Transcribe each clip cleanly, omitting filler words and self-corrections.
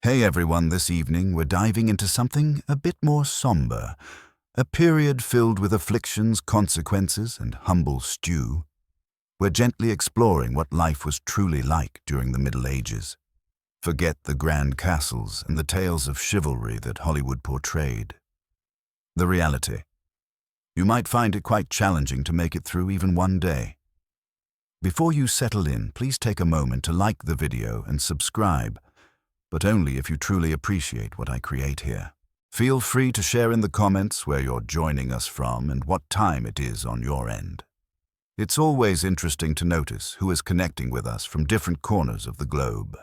Hey everyone, this evening we're diving into something a bit more somber. A period filled with afflictions, consequences, and humble stew. We're gently exploring what life was truly like during the Middle Ages. Forget the grand castles and the tales of chivalry that Hollywood portrayed. The reality. You might find it quite challenging to make it through even one day. Before you settle in, please take a moment to like the video and subscribe, but only if you truly appreciate what I create here. Feel free to share in the comments where you're joining us from and what time it is on your end. It's always interesting to notice who is connecting with us from different corners of the globe.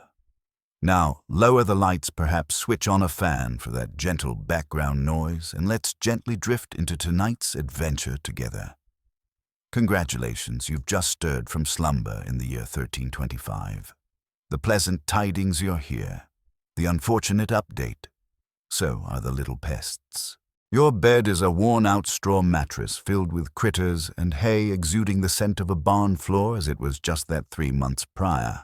Now, lower the lights, perhaps switch on a fan for that gentle background noise, and let's gently drift into tonight's adventure together. Congratulations, you've just stirred from slumber in the year 1325. The pleasant tidings, you're here. The unfortunate update. So are the little pests. Your bed is a worn-out straw mattress filled with critters and hay exuding the scent of a barn floor as it was just that 3 months prior.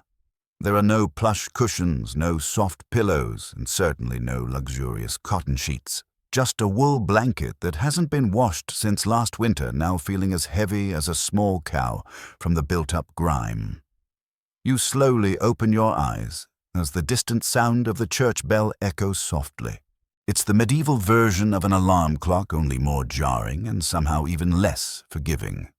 There are no plush cushions, no soft pillows, and certainly no luxurious cotton sheets. Just a wool blanket that hasn't been washed since last winter, now feeling as heavy as a small cow from the built-up grime. You slowly open your eyes as the distant sound of the church bell echoes softly. It's the medieval version of an alarm clock, only more jarring and somehow even less forgiving.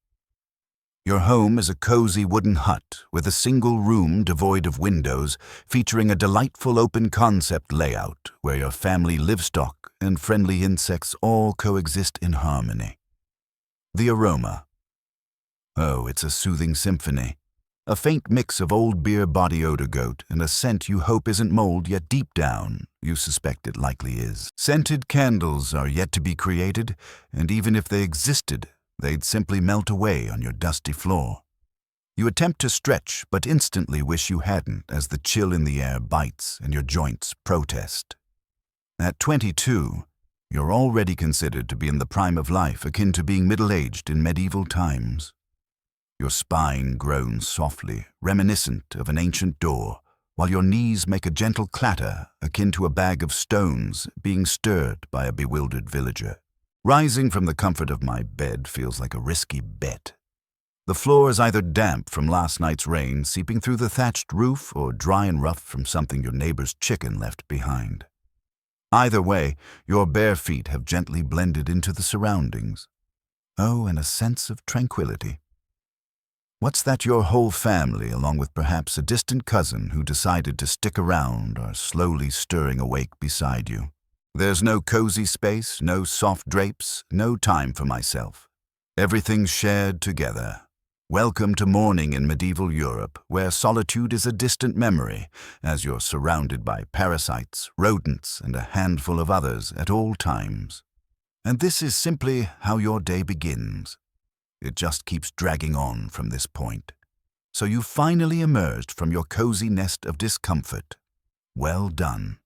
Your home is a cozy wooden hut with a single room devoid of windows, featuring a delightful open-concept layout where your family livestock and friendly insects all coexist in harmony. The aroma. Oh, it's a soothing symphony. A faint mix of old beer body odor goat and a scent you hope isn't mold, yet deep down you suspect it likely is. Scented candles are yet to be created, and even if they existed, they'd simply melt away on your dusty floor. You attempt to stretch, but instantly wish you hadn't as the chill in the air bites and your joints protest. At 22, you're already considered to be in the prime of life, akin to being middle-aged in medieval times. Your spine groans softly, reminiscent of an ancient door, while your knees make a gentle clatter akin to a bag of stones being stirred by a bewildered villager. Rising from the comfort of my bed feels like a risky bet. The floor is either damp from last night's rain seeping through the thatched roof or dry and rough from something your neighbor's chicken left behind. Either way, your bare feet have gently blended into the surroundings. Oh, and a sense of tranquility. What's that your whole family, along with perhaps a distant cousin who decided to stick around, are slowly stirring awake beside you? There's no cozy space, no soft drapes, no time for myself. Everything's shared together. Welcome to morning in medieval Europe, where solitude is a distant memory, as you're surrounded by parasites, rodents, and a handful of others at all times. And this is simply how your day begins. It just keeps dragging on from this point. So you've finally emerged from your cozy nest of discomfort. Well done.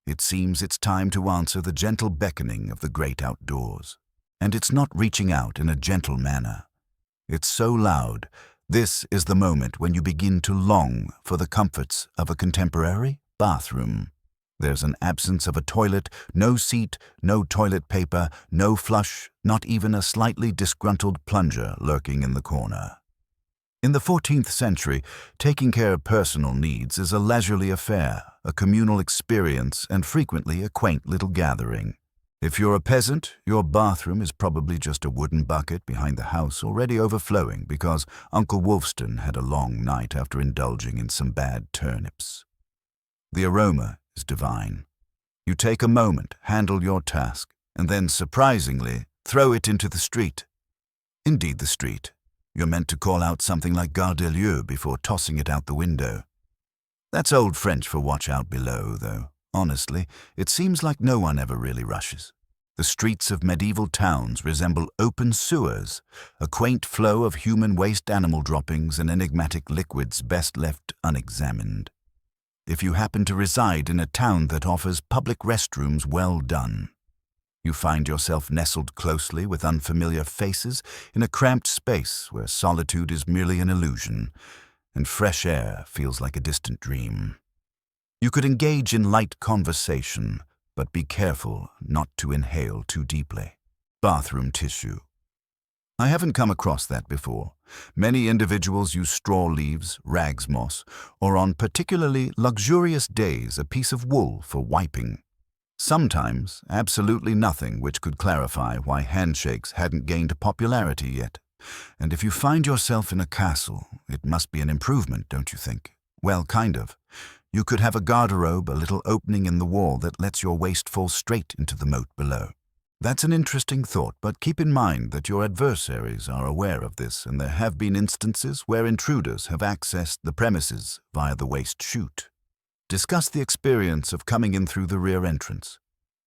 It seems it's time to answer the gentle beckoning of the great outdoors. And it's not reaching out in a gentle manner. It's so loud, this is the moment when you begin to long for the comforts of a contemporary bathroom. There's an absence of a toilet, no seat, no toilet paper, no flush, not even a slightly disgruntled plunger lurking in the corner. In the 14th century, taking care of personal needs is a leisurely affair, a communal experience, and frequently a quaint little gathering. If you're a peasant, your bathroom is probably just a wooden bucket behind the house already overflowing because Uncle Wolfston had a long night after indulging in some bad turnips. The aroma is divine. You take a moment, handle your task, and then, surprisingly, throw it into the street. Indeed, the street. You're meant to call out something like Gare de Lieu before tossing it out the window. That's old French for watch out below, though. Honestly, it seems like no one ever really rushes. The streets of medieval towns resemble open sewers, a quaint flow of human waste, animal droppings, and enigmatic liquids best left unexamined. If you happen to reside in a town that offers public restrooms, well done. You find yourself nestled closely with unfamiliar faces in a cramped space where solitude is merely an illusion, and fresh air feels like a distant dream. You could engage in light conversation, but be careful not to inhale too deeply. Bathroom tissue. I haven't come across that before. Many individuals use straw leaves, rags moss, or on particularly luxurious days a piece of wool for wiping. Sometimes absolutely nothing, which could clarify why handshakes hadn't gained popularity yet. And if you find yourself in a castle, it must be an improvement, don't you think? Well, kind of. You could have a garderobe, a little opening in the wall that lets your waist fall straight into the moat below. That's an interesting thought, but keep in mind that your adversaries are aware of this, and there have been instances where intruders have accessed the premises via the waste chute. Discuss the experience of coming in through the rear entrance.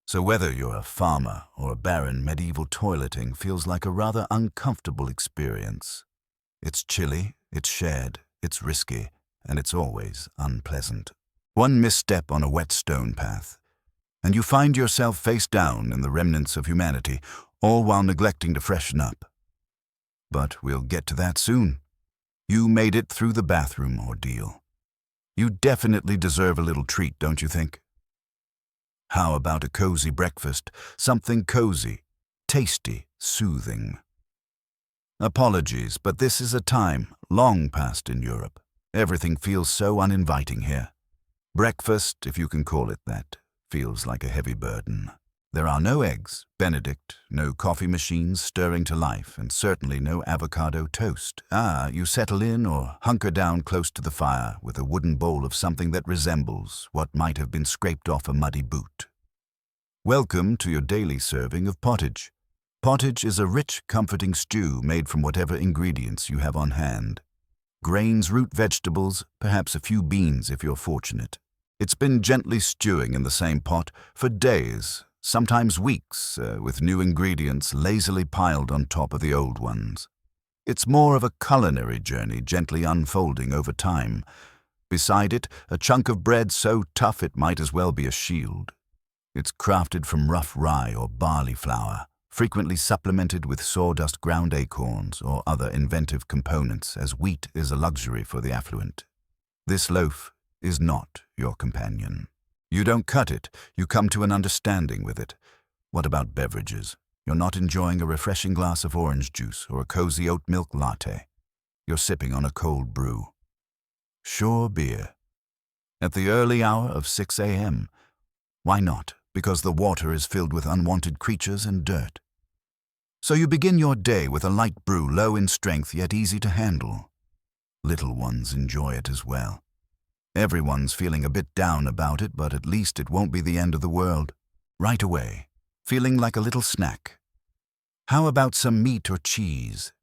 So whether you're a farmer or a baron, medieval toileting feels like a rather uncomfortable experience. It's chilly, it's shared, it's risky, and it's always unpleasant. One misstep on a wet stone path, and you find yourself face down in the remnants of humanity, all while neglecting to freshen up. But we'll get to that soon. You made it through the bathroom ordeal. You definitely deserve a little treat, don't you think? How about a cozy breakfast? Something cozy, tasty, soothing. Apologies, but this is a time long past in Europe. Everything feels so uninviting here. Breakfast, if you can call it that, feels like a heavy burden. There are no eggs, Benedict, no coffee machines stirring to life, and certainly no avocado toast. You settle in or hunker down close to the fire with a wooden bowl of something that resembles what might have been scraped off a muddy boot. Welcome to your daily serving of pottage. Pottage is a rich, comforting stew made from whatever ingredients you have on hand. Grains, root vegetables, perhaps a few beans if you're fortunate. It's been gently stewing in the same pot for days, sometimes weeks, with new ingredients lazily piled on top of the old ones. It's more of a culinary journey gently unfolding over time. Beside it, a chunk of bread so tough it might as well be a shield. It's crafted from rough rye or barley flour, frequently supplemented with sawdust ground acorns or other inventive components, as wheat is a luxury for the affluent. This loaf is not your companion. You don't cut it, you come to an understanding with it. What about beverages? You're not enjoying a refreshing glass of orange juice or a cozy oat milk latte. You're sipping on a cold brew. Sure beer. At the early hour of 6 a.m. Why not? Because the water is filled with unwanted creatures and dirt. So you begin your day with a light brew, low in strength yet easy to handle. Little ones enjoy it as well. Everyone's feeling a bit down about it, but at least it won't be the end of the world. Right away, feeling like a little snack. How about some meat or cheese?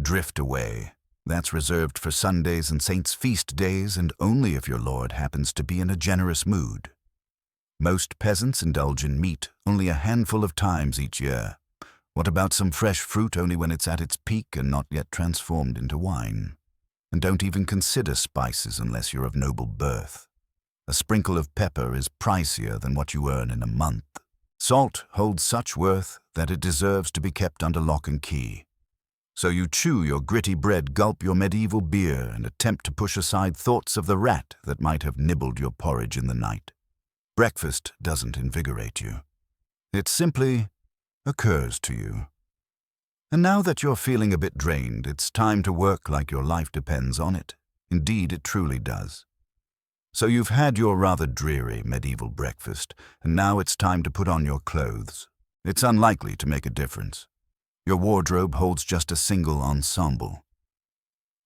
Drift away. That's reserved for Sundays and Saints' feast days, and only if your lord happens to be in a generous mood. Most peasants indulge in meat only a handful of times each year. What about some fresh fruit only when it's at its peak and not yet transformed into wine? And don't even consider spices unless you're of noble birth. A sprinkle of pepper is pricier than what you earn in a month. Salt holds such worth that it deserves to be kept under lock and key. So you chew your gritty bread, gulp your medieval beer, and attempt to push aside thoughts of the rat that might have nibbled your porridge in the night. Breakfast doesn't invigorate you. It simply occurs to you. And now that you're feeling a bit drained, it's time to work like your life depends on it. Indeed, it truly does. So you've had your rather dreary medieval breakfast, and now it's time to put on your clothes. It's unlikely to make a difference. Your wardrobe holds just a single ensemble.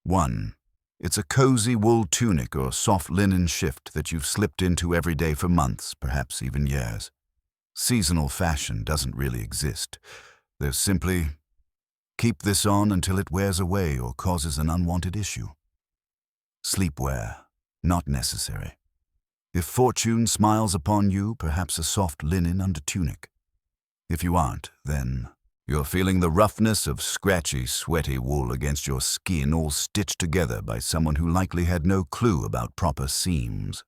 1. It's a cozy wool tunic or soft linen shift that you've slipped into every day for months, perhaps even years. Seasonal fashion doesn't really exist. There's simply keep this on until it wears away or causes an unwanted issue. Sleepwear, not necessary. If fortune smiles upon you, perhaps a soft linen under tunic. If you aren't, then you're feeling the roughness of scratchy, sweaty wool against your skin, all stitched together by someone who likely had no clue about proper seams.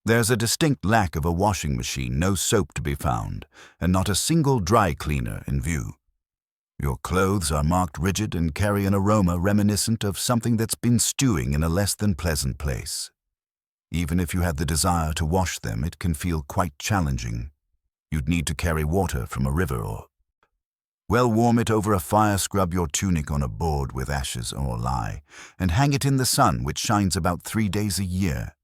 There's a distinct lack of a washing machine, no soap to be found, and not a single dry cleaner in view. Your clothes are marked rigid and carry an aroma reminiscent of something that's been stewing in a less than pleasant place. Even if you had the desire to wash them, it can feel quite challenging. You'd need to carry water from a river or warm it over a fire, scrub your tunic on a board with ashes or lye, and hang it in the sun, which shines about 3 days a year.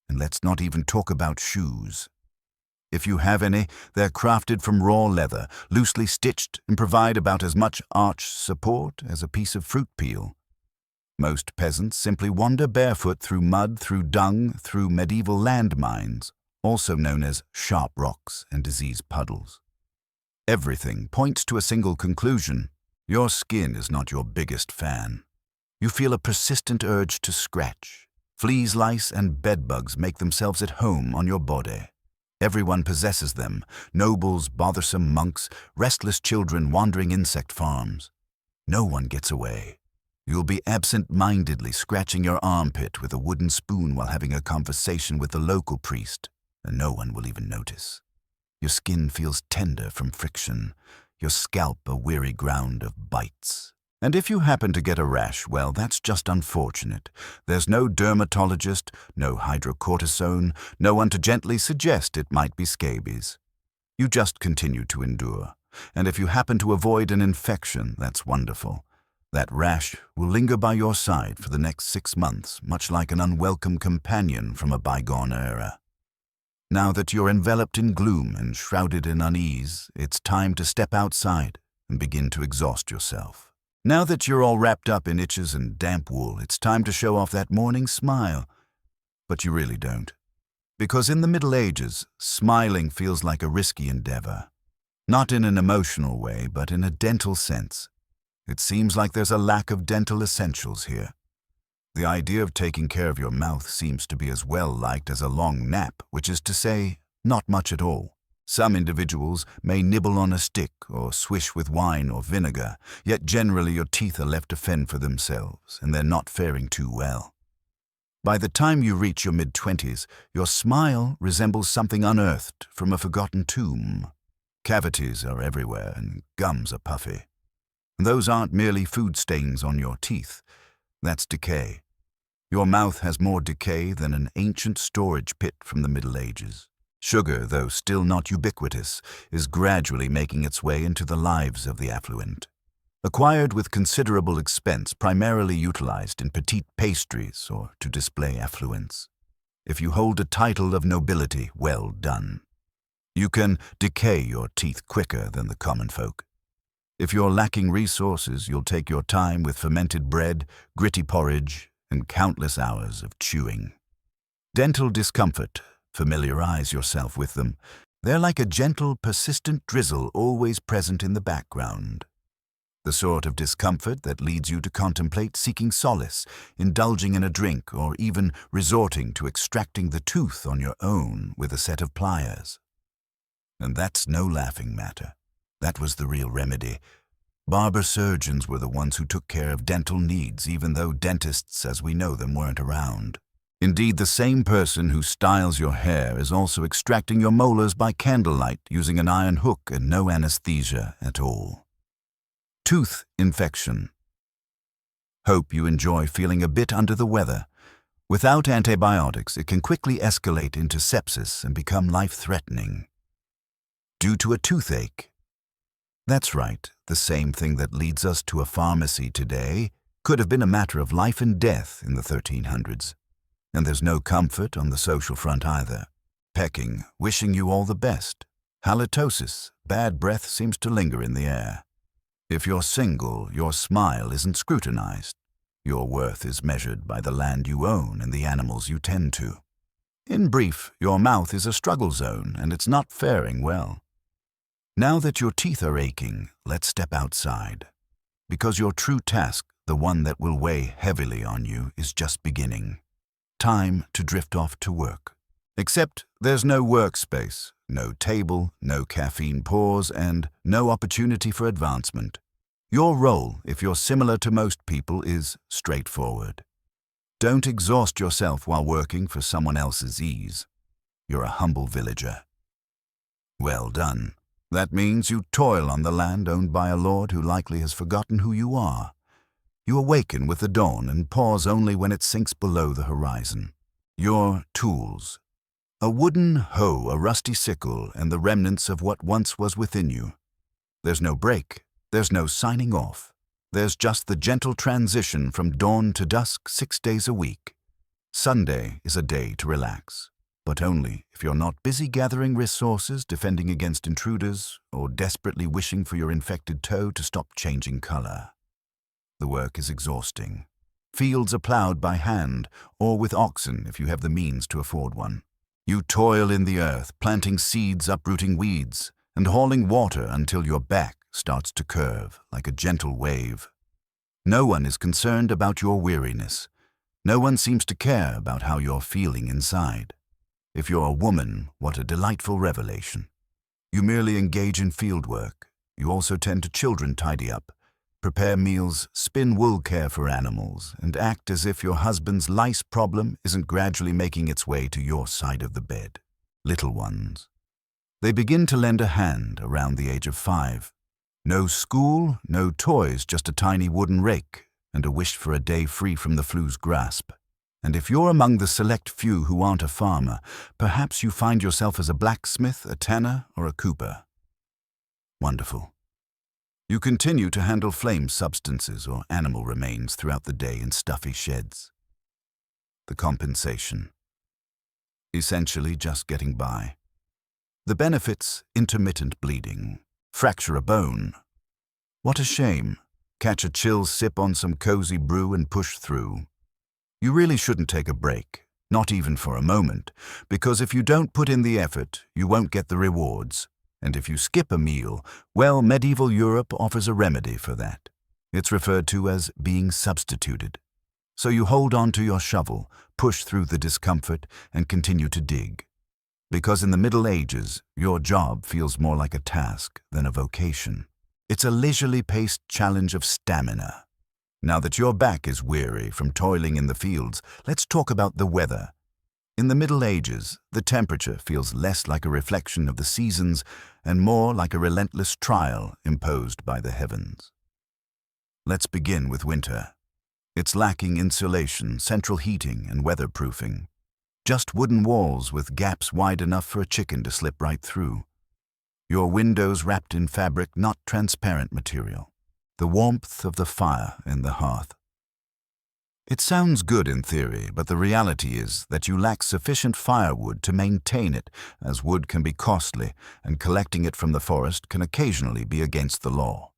And let's not even talk about shoes. If you have any, they're crafted from raw leather, loosely stitched, and provide about as much arch support as a piece of fruit peel. Most peasants simply wander barefoot through mud, through dung, through medieval landmines, also known as sharp rocks and disease puddles. Everything points to a single conclusion. Your skin is not your biggest fan. You feel a persistent urge to scratch. Fleas, lice, and bedbugs make themselves at home on your body. Everyone possesses them: nobles, bothersome monks, restless children wandering insect farms. No one gets away. You'll be absent-mindedly scratching your armpit with a wooden spoon while having a conversation with the local priest, and no one will even notice. Your skin feels tender from friction, your scalp a weary ground of bites. And if you happen to get a rash, well, that's just unfortunate. There's no dermatologist, no hydrocortisone, no one to gently suggest it might be scabies. You just continue to endure. And if you happen to avoid an infection, that's wonderful. That rash will linger by your side for the next 6 months, much like an unwelcome companion from a bygone era. Now that you're enveloped in gloom and shrouded in unease, it's time to step outside and begin to exhaust yourself. Now that you're all wrapped up in itches and damp wool, it's time to show off that morning smile. But you really don't. Because in the Middle Ages, smiling feels like a risky endeavor. Not in an emotional way, but in a dental sense. It seems like there's a lack of dental essentials here. The idea of taking care of your mouth seems to be as well liked as a long nap, which is to say, not much at all. Some individuals may nibble on a stick or swish with wine or vinegar, yet generally your teeth are left to fend for themselves, and they're not faring too well. By the time you reach your mid-20s, your smile resembles something unearthed from a forgotten tomb. Cavities are everywhere and gums are puffy. Those aren't merely food stains on your teeth. That's decay. Your mouth has more decay than an ancient storage pit from the Middle Ages. Sugar, though still not ubiquitous, is gradually making its way into the lives of the affluent. Acquired with considerable expense, primarily utilized in petite pastries or to display affluence. If you hold a title of nobility, well done. You can decay your teeth quicker than the common folk. If you're lacking resources, you'll take your time with fermented bread, gritty porridge, and countless hours of chewing. Dental discomfort. Familiarize yourself with them. They're like a gentle, persistent drizzle always present in the background. The sort of discomfort that leads you to contemplate seeking solace, indulging in a drink, or even resorting to extracting the tooth on your own with a set of pliers. And that's no laughing matter. That was the real remedy. Barber surgeons were the ones who took care of dental needs, even though dentists as we know them weren't around. Indeed, the same person who styles your hair is also extracting your molars by candlelight using an iron hook and no anesthesia at all. Tooth infection. Hope you enjoy feeling a bit under the weather. Without antibiotics, it can quickly escalate into sepsis and become life-threatening. Due to a toothache. That's right, the same thing that leads us to a pharmacy today could have been a matter of life and death in the 1300s. And there's no comfort on the social front either. Pecking, wishing you all the best. Halitosis, bad breath seems to linger in the air. If you're single, your smile isn't scrutinized. Your worth is measured by the land you own and the animals you tend to. In brief, your mouth is a struggle zone and it's not faring well. Now that your teeth are aching, let's step outside. Because your true task, the one that will weigh heavily on you, is just beginning. Time to drift off to work. Except there's no workspace, no table, no caffeine pause, and no opportunity for advancement. Your role, if you're similar to most people, is straightforward. Don't exhaust yourself while working for someone else's ease. You're a humble villager. Well done. That means you toil on the land owned by a lord who likely has forgotten who you are. You awaken with the dawn and pause only when it sinks below the horizon. Your tools. A wooden hoe, a rusty sickle, and the remnants of what once was within you. There's no break. There's no signing off. There's just the gentle transition from dawn to dusk 6 days a week. Sunday is a day to relax, but only if you're not busy gathering resources, defending against intruders, or desperately wishing for your infected toe to stop changing color. The work is exhausting. Fields are plowed by hand, or with oxen if you have the means to afford one. You toil in the earth, planting seeds, uprooting weeds, and hauling water until your back starts to curve like a gentle wave. No one is concerned about your weariness. No one seems to care about how you're feeling inside. If you're a woman, what a delightful revelation. You merely engage in field work. You also tend to children, tidy up, prepare meals, spin wool, care for animals, and act as if your husband's lice problem isn't gradually making its way to your side of the bed. Little ones. They begin to lend a hand around the age of 5. No school, no toys, just a tiny wooden rake and a wish for a day free from the flu's grasp. And if you're among the select few who aren't a farmer, perhaps you find yourself as a blacksmith, a tanner, or a cooper. Wonderful. You continue to handle flame substances or animal remains throughout the day in stuffy sheds. The compensation. Essentially just getting by. The benefits: intermittent bleeding. Fracture a bone. What a shame. Catch a chill sip on some cozy brew and push through. You really shouldn't take a break, not even for a moment, because if you don't put in the effort, you won't get the rewards. And if you skip a meal, well, medieval Europe offers a remedy for that. It's referred to as being substituted. So you hold on to your shovel, push through the discomfort, and continue to dig. Because in the Middle Ages, your job feels more like a task than a vocation. It's a leisurely paced challenge of stamina. Now that your back is weary from toiling in the fields, let's talk about the weather. In the Middle Ages, the temperature feels less like a reflection of the seasons and more like a relentless trial imposed by the heavens. Let's begin with winter. It's lacking insulation, central heating, and weatherproofing. Just wooden walls with gaps wide enough for a chicken to slip right through. Your windows wrapped in fabric, not transparent material. The warmth of the fire in the hearth. It sounds good in theory, but the reality is that you lack sufficient firewood to maintain it, as wood can be costly, and collecting it from the forest can occasionally be against the law.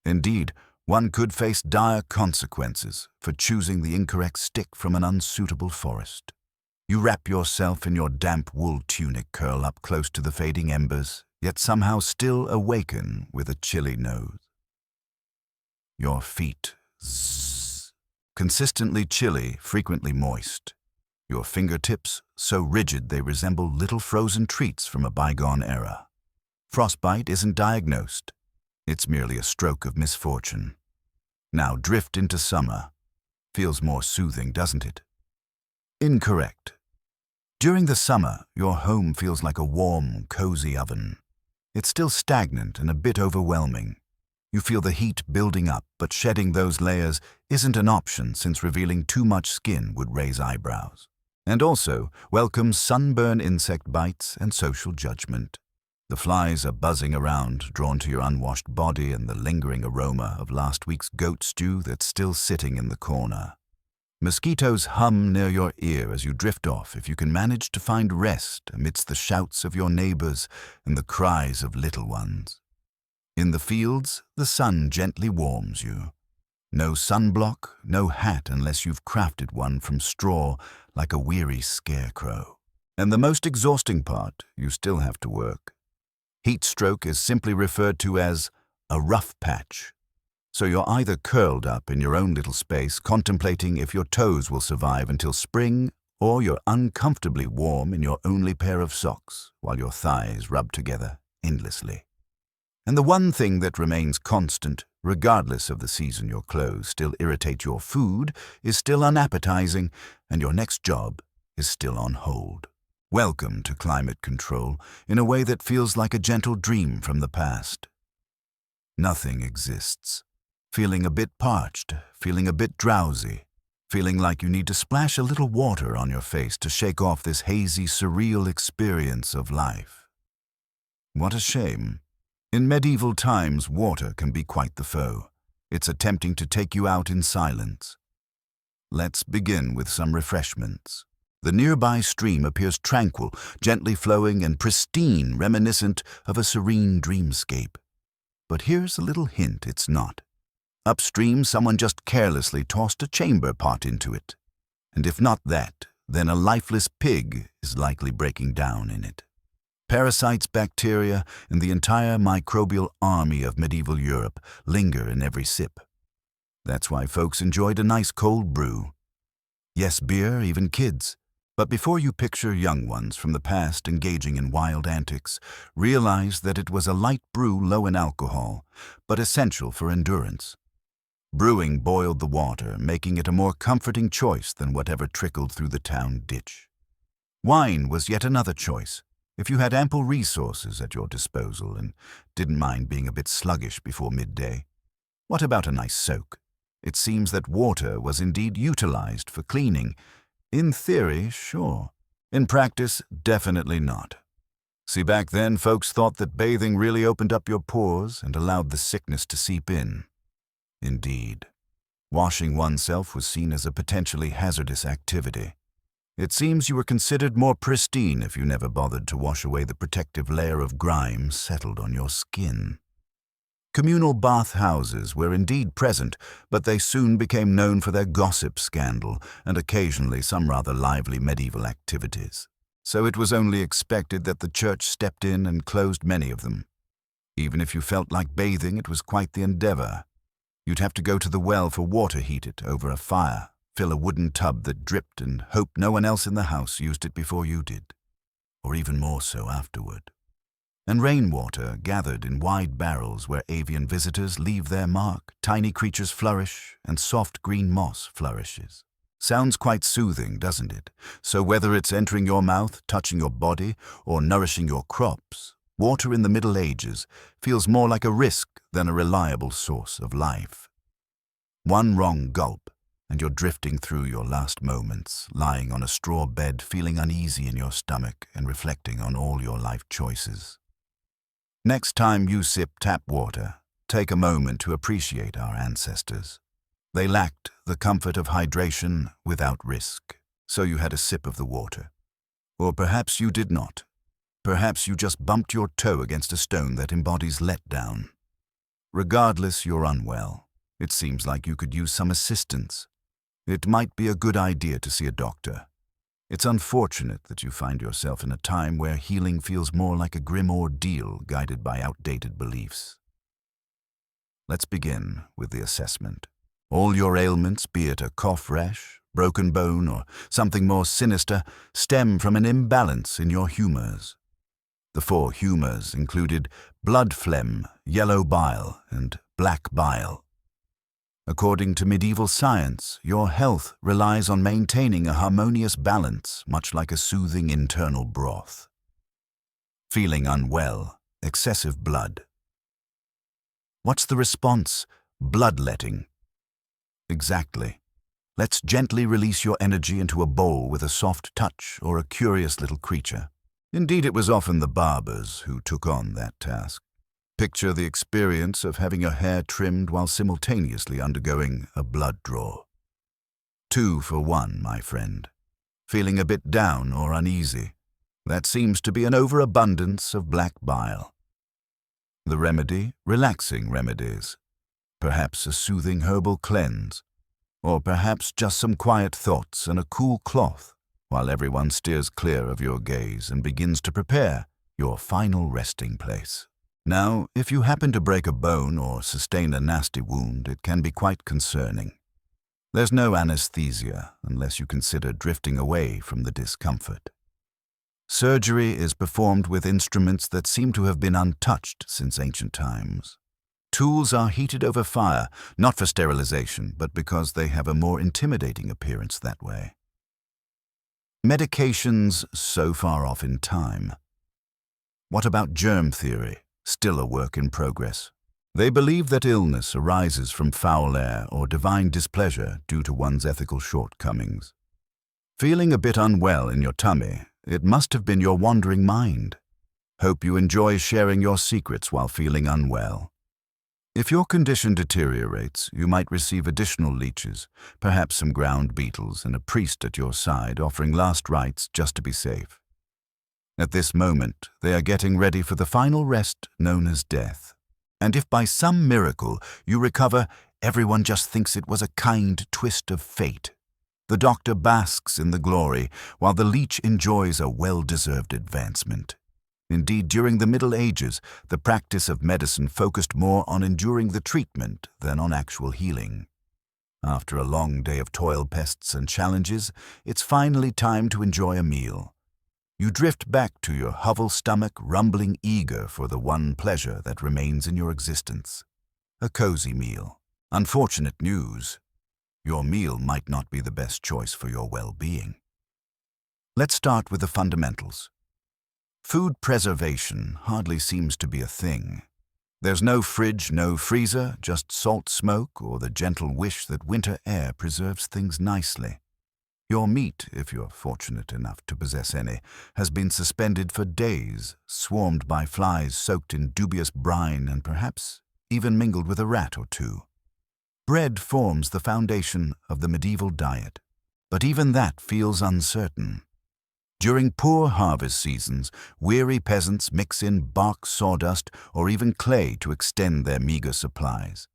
Indeed, one could face dire consequences for choosing the incorrect stick from an unsuitable forest. You wrap yourself in your damp wool tunic, curl up close to the fading embers, yet somehow still awaken with a chilly nose. Your feet, zzz, consistently chilly, frequently moist. Your fingertips, so rigid they resemble little frozen treats from a bygone era. Frostbite isn't diagnosed. It's merely a stroke of misfortune. Now drift into summer. Feels more soothing, doesn't it? Incorrect. During the summer, your home feels like a warm, cozy oven. It's still stagnant and a bit overwhelming. You feel the heat building up, but shedding those layers isn't an option since revealing too much skin would raise eyebrows. And also welcomes sunburn, insect bites, and social judgment. The flies are buzzing around, drawn to your unwashed body and the lingering aroma of last week's goat stew that's still sitting in the corner. Mosquitoes hum near your ear as you drift off if you can manage to find rest amidst the shouts of your neighbors and the cries of little ones. In the fields, the sun gently warms you. No sunblock, no hat unless you've crafted one from straw like a weary scarecrow. And the most exhausting part, you still have to work. Heat stroke is simply referred to as a rough patch. So you're either curled up in your own little space, contemplating if your toes will survive until spring, or you're uncomfortably warm in your only pair of socks while your thighs rub together endlessly. And the one thing that remains constant, regardless of the season your clothes still irritate your food, is still unappetizing, and your next job is still on hold. Welcome to climate control in a way that feels like a gentle dream from the past. Nothing exists. Feeling a bit parched, feeling a bit drowsy, feeling like you need to splash a little water on your face to shake off this hazy, surreal experience of life. What a shame. In medieval times, water can be quite the foe. It's attempting to take you out in silence. Let's begin with some refreshments. The nearby stream appears tranquil, gently flowing and pristine, reminiscent of a serene dreamscape. But here's a little hint it's not. Upstream, someone just carelessly tossed a chamber pot into it. And if not that, then a lifeless pig is likely breaking down in it. Parasites, bacteria, and the entire microbial army of medieval Europe linger in every sip. That's why folks enjoyed a nice cold brew. Yes, beer, even kids. But before you picture young ones from the past engaging in wild antics, realize that it was a light brew low in alcohol, but essential for endurance. Brewing boiled the water, making it a more comforting choice than whatever trickled through the town ditch. Wine was yet another choice, if you had ample resources at your disposal and didn't mind being a bit sluggish before midday. What about a nice soak? It seems that water was indeed utilized for cleaning. In theory, sure. In practice, definitely not. See, back then, folks thought that bathing really opened up your pores and allowed the sickness to seep in. Indeed. Washing oneself was seen as a potentially hazardous activity. It seems you were considered more pristine if you never bothered to wash away the protective layer of grime settled on your skin. Communal bath houses were indeed present, but they soon became known for their gossip scandal and occasionally some rather lively medieval activities. So it was only expected that the church stepped in and closed many of them. Even if you felt like bathing, it was quite the endeavor. You'd have to go to the well for water heated over a fire, fill a wooden tub that dripped and hope no one else in the house used it before you did, or even more so afterward. And rainwater gathered in wide barrels where avian visitors leave their mark, tiny creatures flourish, and soft green moss flourishes. Sounds quite soothing, doesn't it? So whether it's entering your mouth, touching your body, or nourishing your crops, water in the Middle Ages feels more like a risk than a reliable source of life. One wrong gulp, and you're drifting through your last moments, lying on a straw bed, feeling uneasy in your stomach and reflecting on all your life choices. Next time you sip tap water, take a moment to appreciate our ancestors. They lacked the comfort of hydration without risk, so you had a sip of the water. Or perhaps you did not. Perhaps you just bumped your toe against a stone that embodies letdown. Regardless, you're unwell. It seems like you could use some assistance. It might be a good idea to see a doctor. It's unfortunate that you find yourself in a time where healing feels more like a grim ordeal guided by outdated beliefs. Let's begin with the assessment. All your ailments, be it a cough rash, broken bone, or something more sinister, stem from an imbalance in your humors. The 4 humors included blood phlegm, yellow bile, and black bile. According to medieval science, your health relies on maintaining a harmonious balance, much like a soothing internal broth. Feeling unwell, excessive blood. What's the response? Bloodletting. Exactly. Let's gently release your energy into a bowl with a soft touch or a curious little creature. Indeed, it was often the barbers who took on that task. Picture the experience of having your hair trimmed while simultaneously undergoing a blood draw. 2 for 1, my friend. Feeling a bit down or uneasy? That seems to be an overabundance of black bile. The remedy? Relaxing remedies. Perhaps a soothing herbal cleanse. Or perhaps just some quiet thoughts and a cool cloth while everyone steers clear of your gaze and begins to prepare your final resting place. Now, if you happen to break a bone or sustain a nasty wound, it can be quite concerning. There's no anesthesia unless you consider drifting away from the discomfort. Surgery is performed with instruments that seem to have been untouched since ancient times. Tools are heated over fire, not for sterilization, but because they have a more intimidating appearance that way. Medications so far off in time. What about germ theory? Still a work in progress. They believe that illness arises from foul air or divine displeasure due to one's ethical shortcomings. Feeling a bit unwell in your tummy, it must have been your wandering mind. Hope you enjoy sharing your secrets while feeling unwell. If your condition deteriorates, you might receive additional leeches, perhaps some ground beetles and a priest at your side offering last rites just to be safe. At this moment, they are getting ready for the final rest known as death. And if by some miracle you recover, everyone just thinks it was a kind twist of fate. The doctor basks in the glory, while the leech enjoys a well-deserved advancement. Indeed, during the Middle Ages, the practice of medicine focused more on enduring the treatment than on actual healing. After a long day of toil, pests, and challenges, it's finally time to enjoy a meal. You drift back to your hovel stomach, rumbling eager for the one pleasure that remains in your existence. A cozy meal. Unfortunate news. Your meal might not be the best choice for your well-being. Let's start with the fundamentals. Food preservation hardly seems to be a thing. There's no fridge, no freezer, just salt smoke or the gentle wish that winter air preserves things nicely. Your meat, if you're fortunate enough to possess any, has been suspended for days, swarmed by flies soaked in dubious brine and perhaps even mingled with a rat or two. Bread forms the foundation of the medieval diet, but even that feels uncertain. During poor harvest seasons, weary peasants mix in bark sawdust or even clay to extend their meager supplies.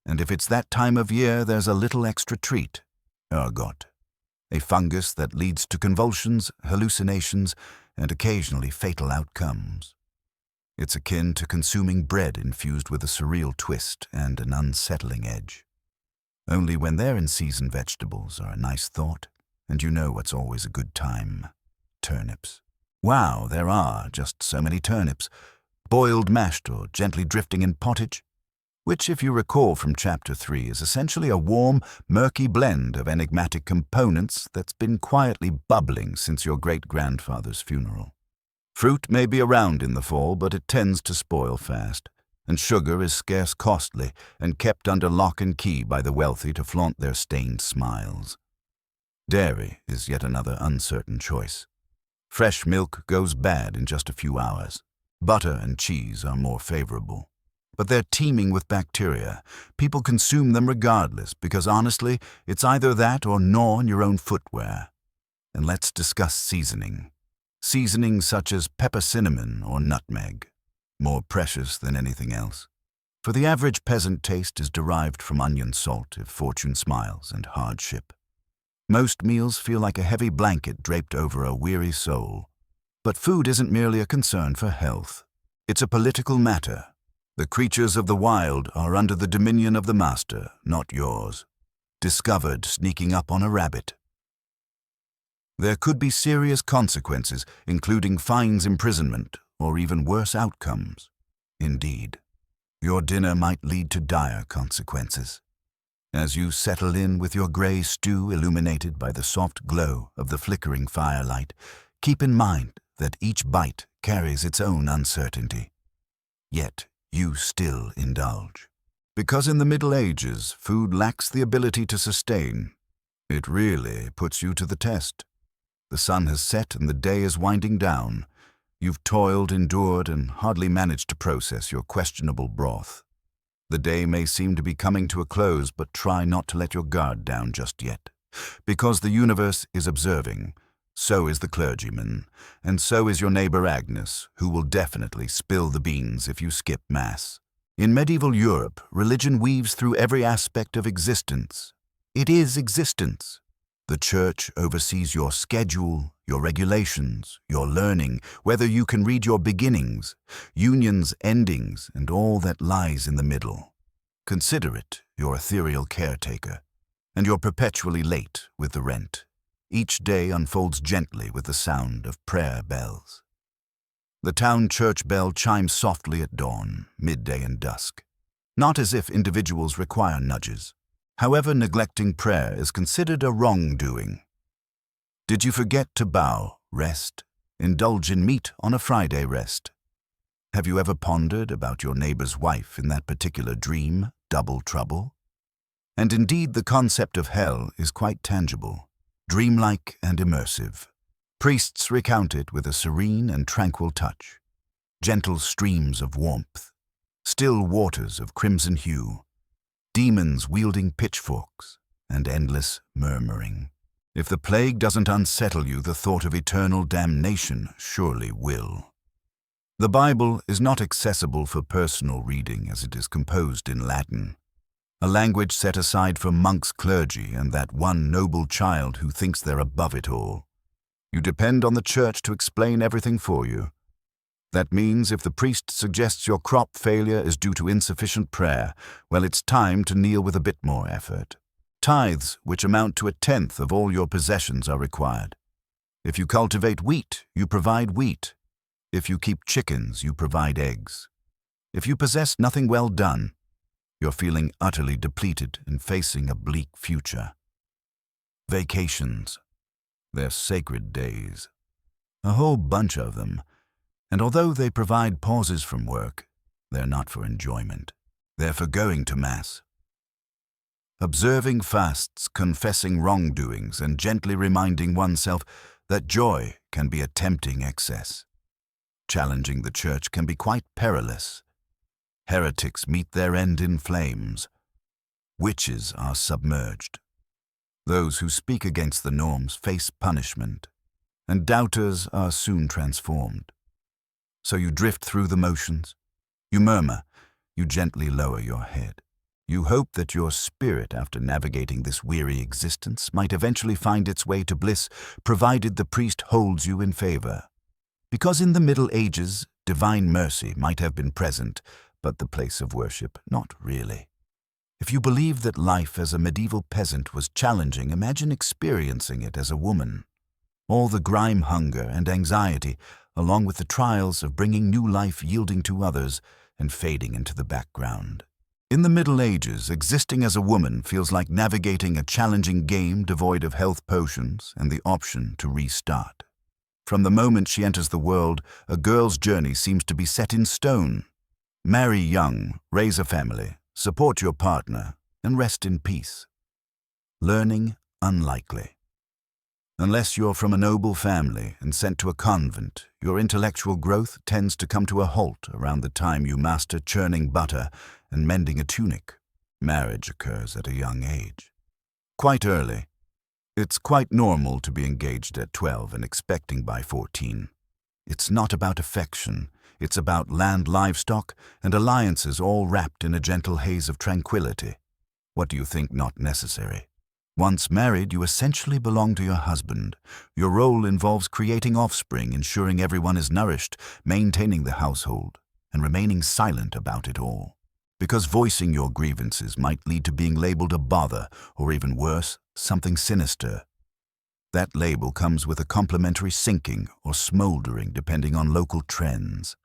And if it's that time of year, there's a little extra treat: ergot, a fungus that leads to convulsions, hallucinations, and occasionally fatal outcomes. It's akin to consuming bread infused with a surreal twist and an unsettling edge. Only when they're in-season vegetables are a nice thought, and you know what's always a good time: turnips. Wow, there are just so many turnips, boiled, mashed, or gently drifting in pottage, which, if you recall from Chapter 3, is essentially a warm, murky blend of enigmatic components that's been quietly bubbling since your great-grandfather's funeral. Fruit may be around in the fall, but it tends to spoil fast, and sugar is scarce costly and kept under lock and key by the wealthy to flaunt their stained smiles. Dairy is yet another uncertain choice. Fresh milk goes bad in just a few hours. Butter and cheese are more favorable. But they're teeming with bacteria. People consume them regardless because, honestly, it's either that or gnaw on your own footwear. And let's discuss seasoning. Seasonings such as pepper, cinnamon, or nutmeg. More precious than anything else. For the average peasant, taste is derived from onion salt if fortune smiles and hardship. Most meals feel like a heavy blanket draped over a weary soul. But food isn't merely a concern for health. It's a political matter. The creatures of the wild are under the dominion of the master, not yours. Discovered sneaking up on a rabbit. There could be serious consequences, including fines, imprisonment, or even worse outcomes. Indeed, your dinner might lead to dire consequences. As you settle in with your gray stew illuminated by the soft glow of the flickering firelight, keep in mind that each bite carries its own uncertainty. Yet you still indulge. Because in the Middle Ages, food lacks the ability to sustain. It really puts you to the test. The sun has set and the day is winding down. You've toiled, endured, and hardly managed to process your questionable broth. The day may seem to be coming to a close, but try not to let your guard down just yet. Because the universe is observing, so is the clergyman, and so is your neighbor Agnes, who will definitely spill the beans if you skip Mass. In medieval Europe, religion weaves through every aspect of existence. It is existence. The Church oversees your schedule, your regulations, your learning, whether you can read your beginnings, unions, endings, and all that lies in the middle. Consider it your ethereal caretaker, and you're perpetually late with the rent. Each day unfolds gently with the sound of prayer bells. The town church bell chimes softly at dawn, midday, and dusk. Not as if individuals require nudges. However, neglecting prayer is considered a wrongdoing. Did you forget to bow, rest, indulge in meat on a Friday rest? Have you ever pondered about your neighbor's wife in that particular dream, double trouble? And indeed, the concept of hell is quite tangible, dreamlike and immersive. Priests recount it with a serene and tranquil touch. Gentle streams of warmth, still waters of crimson hue, demons wielding pitchforks, and endless murmuring. If the plague doesn't unsettle you, the thought of eternal damnation surely will. The Bible is not accessible for personal reading as it is composed in Latin, a language set aside for monks, clergy, and that one noble child who thinks they're above it all. You depend on the church to explain everything for you. That means if the priest suggests your crop failure is due to insufficient prayer, well, it's time to kneel with a bit more effort. Tithes, which amount to 1/10 of all your possessions, are required. If you cultivate wheat, you provide wheat. If you keep chickens, you provide eggs. If you possess nothing well done, you're feeling utterly depleted and facing a bleak future. Vacations. They're sacred days. A whole bunch of them. And although they provide pauses from work, they're not for enjoyment. They're for going to Mass. Observing fasts, confessing wrongdoings, and gently reminding oneself that joy can be a tempting excess. Challenging the church can be quite perilous. Heretics meet their end in flames. Witches are submerged. Those who speak against the norms face punishment, and doubters are soon transformed. So you drift through the motions. You murmur. You gently lower your head. You hope that your spirit, after navigating this weary existence, might eventually find its way to bliss, provided the priest holds you in favor. Because in the Middle Ages, divine mercy might have been present, but the place of worship, not really. If you believe that life as a medieval peasant was challenging, imagine experiencing it as a woman. All the grime hunger and anxiety, along with the trials of bringing new life yielding to others and fading into the background. In the Middle Ages, existing as a woman feels like navigating a challenging game devoid of health potions and the option to restart. From the moment she enters the world, a girl's journey seems to be set in stone. Marry young, raise a family, support your partner, and rest in peace. Learning, unlikely. Unless you're from a noble family and sent to a convent, your intellectual growth tends to come to a halt around the time you master churning butter and mending a tunic. Marriage occurs at a young age. Quite early. It's quite normal to be engaged at 12 and expecting by 14. It's not about affection. It's about land, livestock, and alliances all wrapped in a gentle haze of tranquility. What do you think not necessary? Once married, you essentially belong to your husband. Your role involves creating offspring, ensuring everyone is nourished, maintaining the household, and remaining silent about it all. Because voicing your grievances might lead to being labeled a bother, or even worse, something sinister. That label comes with a complimentary sinking or smoldering depending on local trends.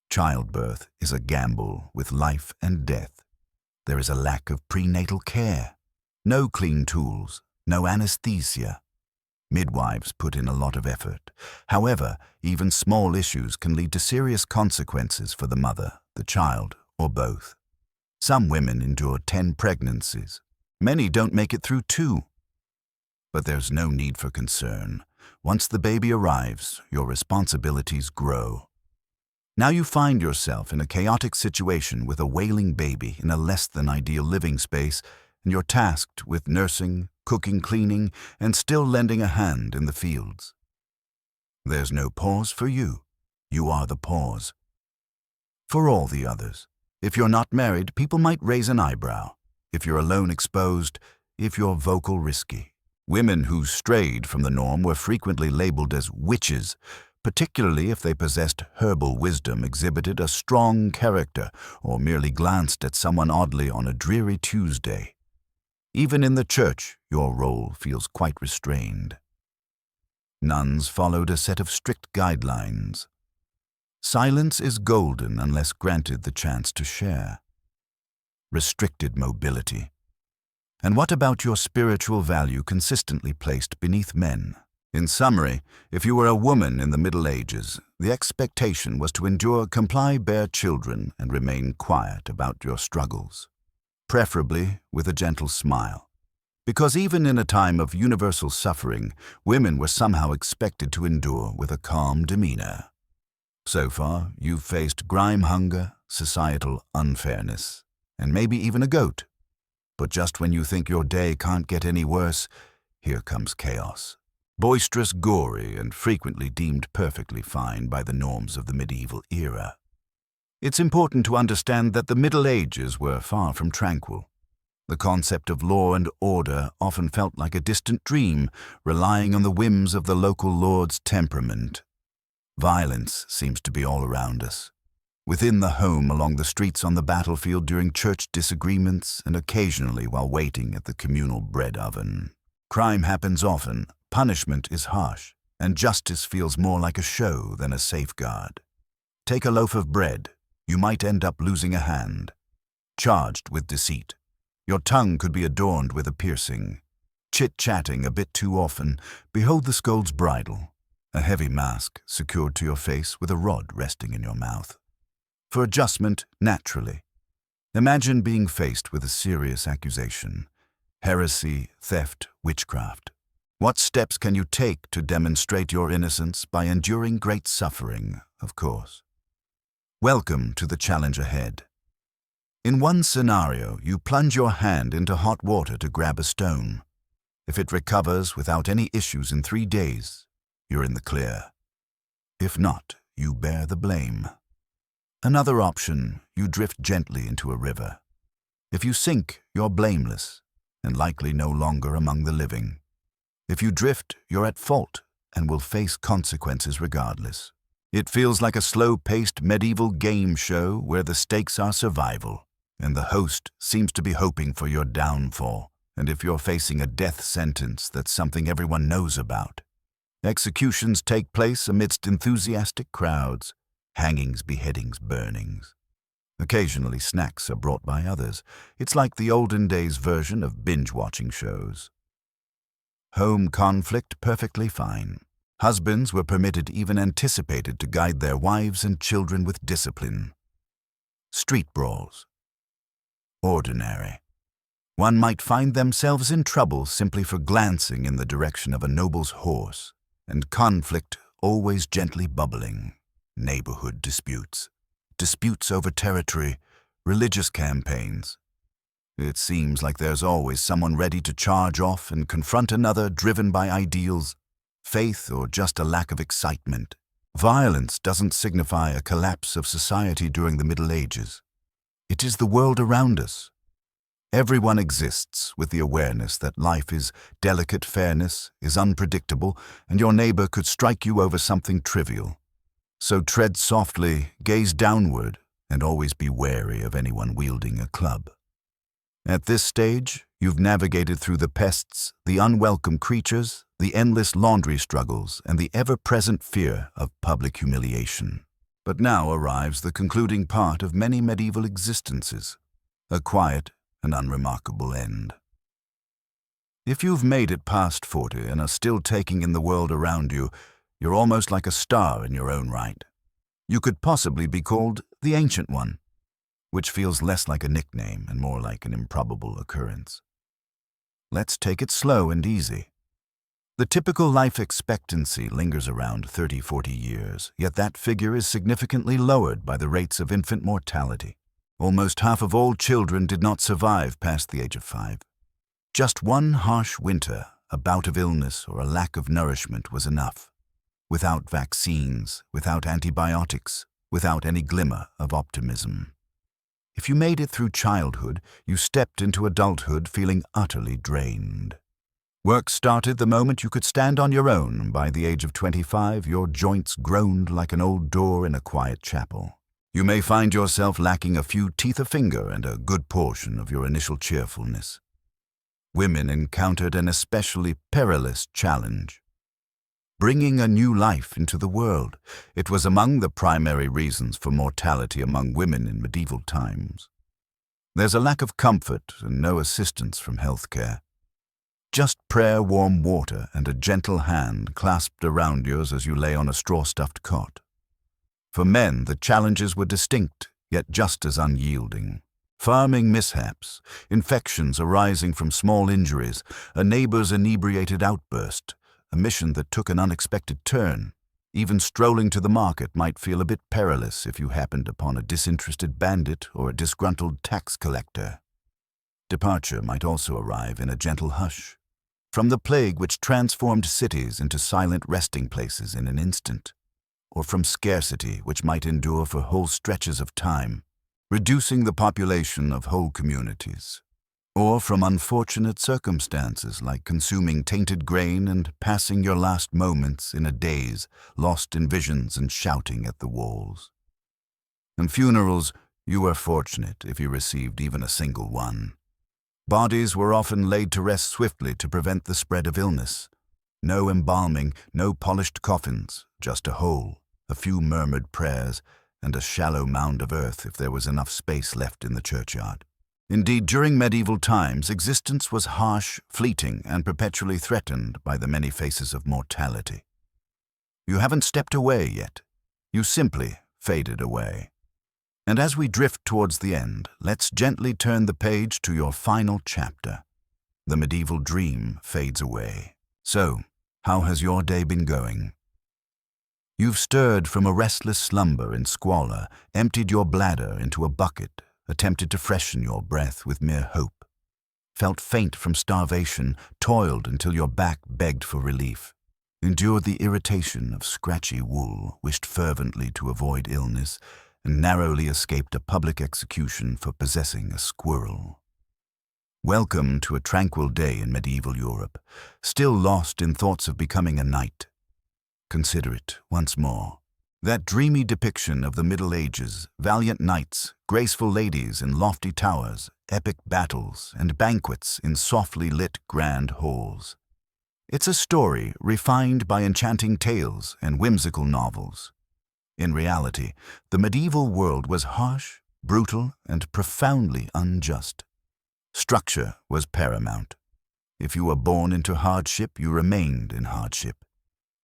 Childbirth is a gamble with life and death. There is a lack of prenatal care. No clean tools, no anesthesia. Midwives put in a lot of effort. However, even small issues can lead to serious consequences for the mother, the child, or both. Some women endure 10 pregnancies. Many don't make it through 2. But there's no need for concern. Once the baby arrives, your responsibilities grow. Now you find yourself in a chaotic situation with a wailing baby in a less than ideal living space, and you're tasked with nursing, cooking, cleaning, and still lending a hand in the fields. There's no pause for you. You are the pause. For all the others. If you're not married, people might raise an eyebrow. If you're alone, exposed. If you're vocal, risky. Women who strayed from the norm were frequently labeled as witches, particularly if they possessed herbal wisdom, exhibited a strong character, or merely glanced at someone oddly on a dreary Tuesday. Even in the church, your role feels quite restrained. Nuns followed a set of strict guidelines. Silence is golden unless granted the chance to share. Restricted mobility. And what about your spiritual value consistently placed beneath men? In summary, if you were a woman in the Middle Ages, the expectation was to endure, comply, bear children, and remain quiet about your struggles, preferably with a gentle smile. Because even in a time of universal suffering, women were somehow expected to endure with a calm demeanor. So far, you've faced grime hunger, societal unfairness, and maybe even a goat. But just when you think your day can't get any worse, here comes chaos. Boisterous, gory, and frequently deemed perfectly fine by the norms of the medieval era. It's important to understand that the Middle Ages were far from tranquil. The concept of law and order often felt like a distant dream, relying on the whims of the local lord's temperament. Violence seems to be all around us. Within the home, along the streets, on the battlefield, during church disagreements, and occasionally while waiting at the communal bread oven. Crime happens often, punishment is harsh, and justice feels more like a show than a safeguard. Take a loaf of bread. You might end up losing a hand. Charged with deceit. Your tongue could be adorned with a piercing. Chit-chatting a bit too often, behold the scold's bridle. A heavy mask secured to your face with a rod resting in your mouth. For adjustment, naturally. Imagine being faced with a serious accusation. Heresy, theft, witchcraft. What steps can you take to demonstrate your innocence by enduring great suffering, of course? Welcome to the challenge ahead. In one scenario, you plunge your hand into hot water to grab a stone. If it recovers without any issues in 3 days, you're in the clear. If not, you bear the blame. Another option, you drift gently into a river. If you sink, you're blameless, and likely no longer among the living. If you drift, you're at fault, and will face consequences regardless. It feels like a slow-paced medieval game show where the stakes are survival, and the host seems to be hoping for your downfall. And if you're facing a death sentence, that's something everyone knows about. Executions take place amidst enthusiastic crowds, hangings, beheadings, burnings. Occasionally snacks are brought by others. It's like the olden days version of binge-watching shows. Home conflict perfectly fine. Husbands were permitted, even anticipated, to guide their wives and children with discipline. Street brawls. Ordinary. One might find themselves in trouble simply for glancing in the direction of a noble's horse, and conflict always gently bubbling. Neighborhood disputes. Disputes over territory, religious campaigns. It seems like there's always someone ready to charge off and confront another, driven by ideals, faith, or just a lack of excitement. Violence doesn't signify a collapse of society during the Middle Ages. It is the world around us. Everyone exists with the awareness that life is delicate, fairness is unpredictable, and your neighbor could strike you over something trivial. So tread softly, gaze downward, and always be wary of anyone wielding a club. At this stage, you've navigated through the pests, the unwelcome creatures, the endless laundry struggles, and the ever-present fear of public humiliation. But now arrives the concluding part of many medieval existences, a quiet and unremarkable end. If you've made it past 40 and are still taking in the world around you, you're almost like a star in your own right. You could possibly be called the Ancient One, which feels less like a nickname and more like an improbable occurrence. Let's take it slow and easy. The typical life expectancy lingers around 30-40 years, yet that figure is significantly lowered by the rates of infant mortality. Almost half of all children did not survive past the age of 5. Just one harsh winter, a bout of illness, or a lack of nourishment was enough. Without vaccines, without antibiotics, without any glimmer of optimism. If you made it through childhood, you stepped into adulthood feeling utterly drained. Work started the moment you could stand on your own. By the age of 25, your joints groaned like an old door in a quiet chapel. You may find yourself lacking a few teeth, a finger, and a good portion of your initial cheerfulness. Women encountered an especially perilous challenge. Bringing a new life into the world. It was among the primary reasons for mortality among women in medieval times. There's a lack of comfort and no assistance from healthcare. Just prayer, warm water, and a gentle hand clasped around yours as you lay on a straw-stuffed cot. For men, the challenges were distinct, yet just as unyielding. Farming mishaps, infections arising from small injuries, a neighbor's inebriated outburst, a mission that took an unexpected turn. Even strolling to the market might feel a bit perilous if you happened upon a disinterested bandit or a disgruntled tax collector. Departure might also arrive in a gentle hush. From the plague which transformed cities into silent resting places in an instant, or from scarcity which might endure for whole stretches of time, reducing the population of whole communities, or from unfortunate circumstances like consuming tainted grain and passing your last moments in a daze, lost in visions and shouting at the walls. And funerals, you were fortunate if you received even a single one. Bodies were often laid to rest swiftly to prevent the spread of illness. No embalming, no polished coffins, just a hole, a few murmured prayers, and a shallow mound of earth if there was enough space left in the churchyard. Indeed, during medieval times, existence was harsh, fleeting, and perpetually threatened by the many faces of mortality. You haven't stepped away yet. You simply faded away. And as we drift towards the end, let's gently turn the page to your final chapter. The medieval dream fades away. So, how has your day been going? You've stirred from a restless slumber in squalor, emptied your bladder into a bucket, attempted to freshen your breath with mere hope, felt faint from starvation, toiled until your back begged for relief, endured the irritation of scratchy wool, wished fervently to avoid illness, and narrowly escaped a public execution for possessing a squirrel. Welcome to a tranquil day in medieval Europe, still lost in thoughts of becoming a knight. Consider it once more. That dreamy depiction of the Middle Ages, valiant knights, graceful ladies in lofty towers, epic battles, and banquets in softly lit grand halls. It's a story refined by enchanting tales and whimsical novels. In reality, the medieval world was harsh, brutal, and profoundly unjust. Structure was paramount. If you were born into hardship, you remained in hardship.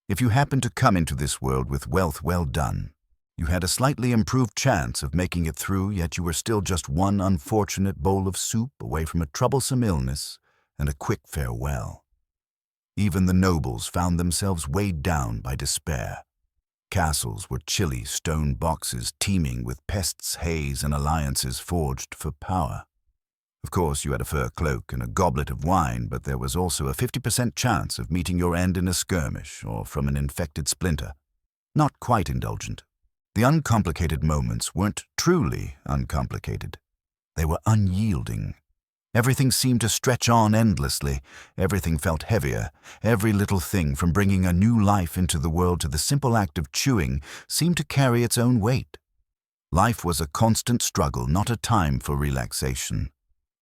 If you happened to come into this world with wealth well done, you had a slightly improved chance of making it through, yet you were still just one unfortunate bowl of soup away from a troublesome illness and a quick farewell. Even the nobles found themselves weighed down by despair. Castles were chilly stone boxes teeming with pests, haze, and alliances forged for power. Of course, you had a fur cloak and a goblet of wine, but there was also a 50% chance of meeting your end in a skirmish or from an infected splinter. Not quite indulgent. The uncomplicated moments weren't truly uncomplicated. They were unyielding. Everything seemed to stretch on endlessly. Everything felt heavier. Every little thing, from bringing a new life into the world to the simple act of chewing, seemed to carry its own weight. Life was a constant struggle, not a time for relaxation.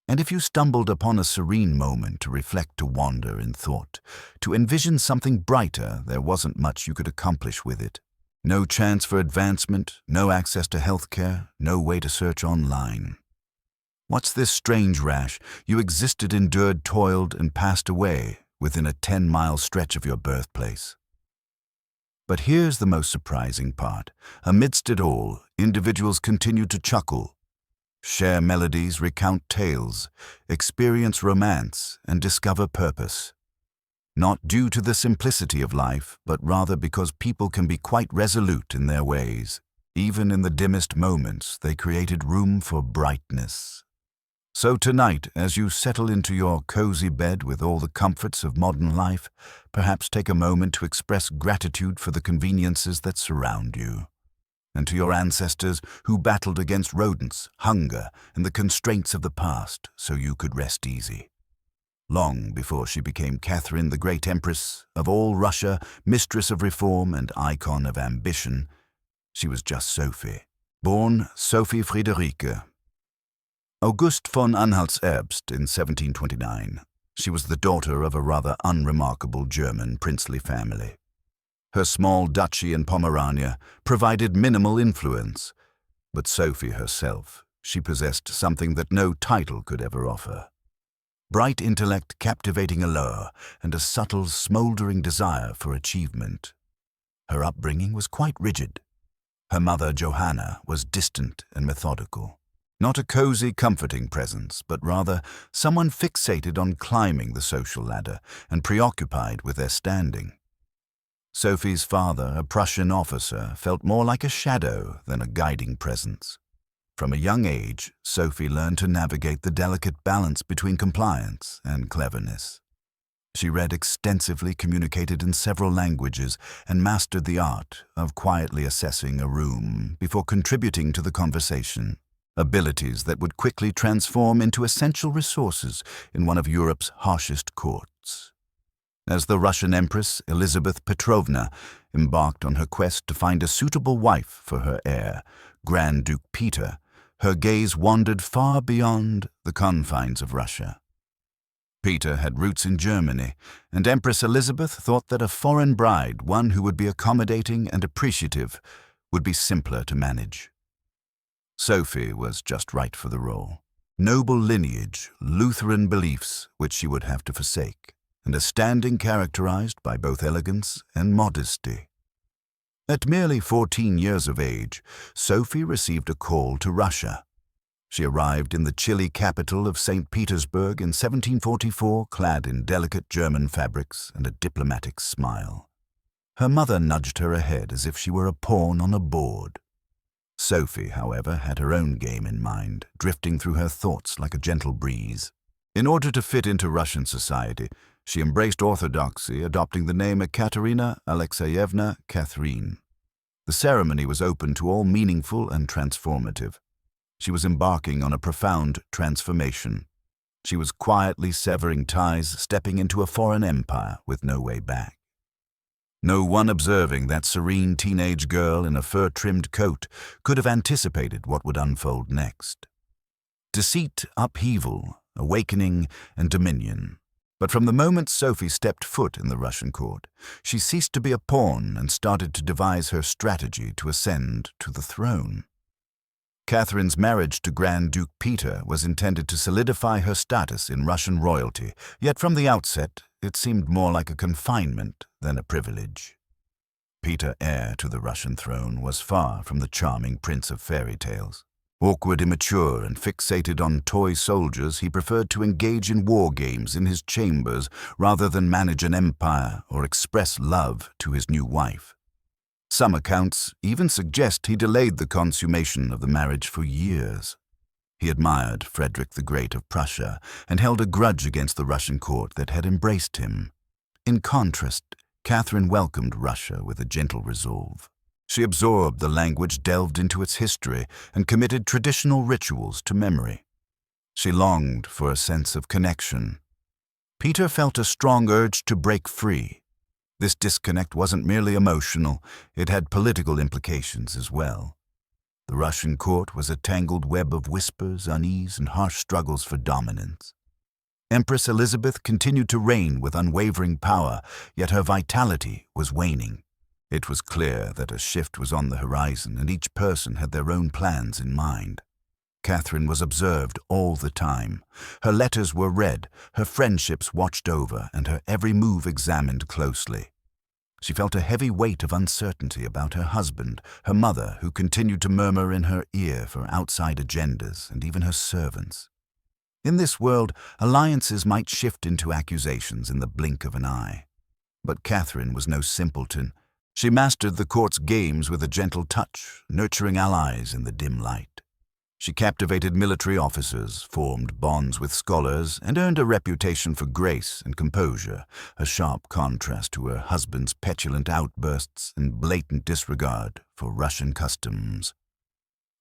And if you stumbled upon a serene moment to reflect, to wander in thought, to envision something brighter, there wasn't much you could accomplish with it. No chance for advancement, no access to healthcare, no way to search online. What's this strange rash? You existed, endured, toiled, and passed away within a 10-mile stretch of your birthplace. But here's the most surprising part. Amidst it all, individuals continued to chuckle, share melodies, recount tales, experience romance, and discover purpose. Not due to the simplicity of life, but rather because people can be quite resolute in their ways. Even in the dimmest moments, they created room for brightness. So tonight, as you settle into your cozy bed with all the comforts of modern life, perhaps take a moment to express gratitude for the conveniences that surround you, and to your ancestors who battled against rodents, hunger, and the constraints of the past so you could rest easy. Long before she became Catherine, the great empress of all Russia, mistress of reform and icon of ambition, she was just Sophie. Born Sophie Friederike August von Anhalt-Zerbst in 1729, she was the daughter of a rather unremarkable German princely family. Her small duchy in Pomerania provided minimal influence, but Sophie herself, she possessed something that no title could ever offer: bright intellect, captivating allure, and a subtle, smoldering desire for achievement. Her upbringing was quite rigid. Her mother, Johanna, was distant and methodical. Not a cozy, comforting presence, but rather someone fixated on climbing the social ladder and preoccupied with their standing. Sophie's father, a Prussian officer, felt more like a shadow than a guiding presence. From a young age, Sophie learned to navigate the delicate balance between compliance and cleverness. She read extensively, communicated in several languages, and mastered the art of quietly assessing a room before contributing to the conversation, abilities that would quickly transform into essential resources in one of Europe's harshest courts. As the Russian Empress Elizabeth Petrovna embarked on her quest to find a suitable wife for her heir, Grand Duke Peter, her gaze wandered far beyond the confines of Russia. Peter had roots in Germany, and Empress Elizabeth thought that a foreign bride, one who would be accommodating and appreciative, would be simpler to manage. Sophie was just right for the role. Noble lineage, Lutheran beliefs which she would have to forsake, and a standing characterized by both elegance and modesty. At merely 14 years of age, Sophie received a call to Russia. She arrived in the chilly capital of St. Petersburg in 1744, clad in delicate German fabrics and a diplomatic smile. Her mother nudged her ahead as if she were a pawn on a board. Sophie, however, had her own game in mind, drifting through her thoughts like a gentle breeze. In order to fit into Russian society, she embraced orthodoxy, adopting the name Ekaterina Alexeyevna Catherine. The ceremony was open to all, meaningful and transformative. She was embarking on a profound transformation. She was quietly severing ties, stepping into a foreign empire with no way back. No one observing that serene teenage girl in a fur-trimmed coat could have anticipated what would unfold next. Deceit, upheaval, awakening, and dominion. But from the moment Sophie stepped foot in the Russian court, she ceased to be a pawn and started to devise her strategy to ascend to the throne. Catherine's marriage to Grand Duke Peter was intended to solidify her status in Russian royalty, yet from the outset it seemed more like a confinement than a privilege. Peter, heir to the Russian throne, was far from the charming prince of fairy tales. Awkward, immature, and fixated on toy soldiers, he preferred to engage in war games in his chambers rather than manage an empire or express love to his new wife. Some accounts even suggest he delayed the consummation of the marriage for years. He admired Frederick the Great of Prussia and held a grudge against the Russian court that had embraced him. In contrast, Catherine welcomed Russia with a gentle resolve. She absorbed the language, delved into its history, and committed traditional rituals to memory. She longed for a sense of connection. Peter felt a strong urge to break free. This disconnect wasn't merely emotional, it had political implications as well. The Russian court was a tangled web of whispers, unease, and harsh struggles for dominance. Empress Elizabeth continued to reign with unwavering power, yet her vitality was waning. It was clear that a shift was on the horizon, and each person had their own plans in mind. Catherine was observed all the time. Her letters were read, her friendships watched over, and her every move examined closely. She felt a heavy weight of uncertainty about her husband, her mother, who continued to murmur in her ear for outside agendas, and even her servants. In this world, alliances might shift into accusations in the blink of an eye. But Catherine was no simpleton. She mastered the court's games with a gentle touch, nurturing allies in the dim light. She captivated military officers, formed bonds with scholars, and earned a reputation for grace and composure, a sharp contrast to her husband's petulant outbursts and blatant disregard for Russian customs.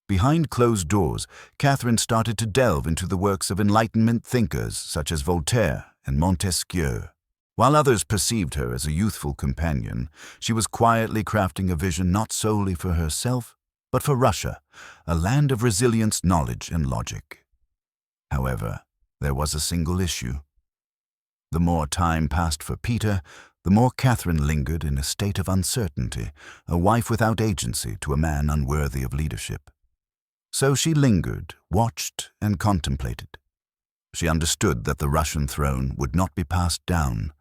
Behind closed doors, Catherine started to delve into the works of Enlightenment thinkers such as Voltaire and Montesquieu. While others perceived her as a youthful companion, she was quietly crafting a vision not solely for herself, but for Russia, a land of resilience, knowledge, and logic. However, there was a single issue. The more time passed for Peter, the more Catherine lingered in a state of uncertainty, a wife without agency to a man unworthy of leadership. So she lingered, watched, and contemplated. She understood that the Russian throne would not be passed down.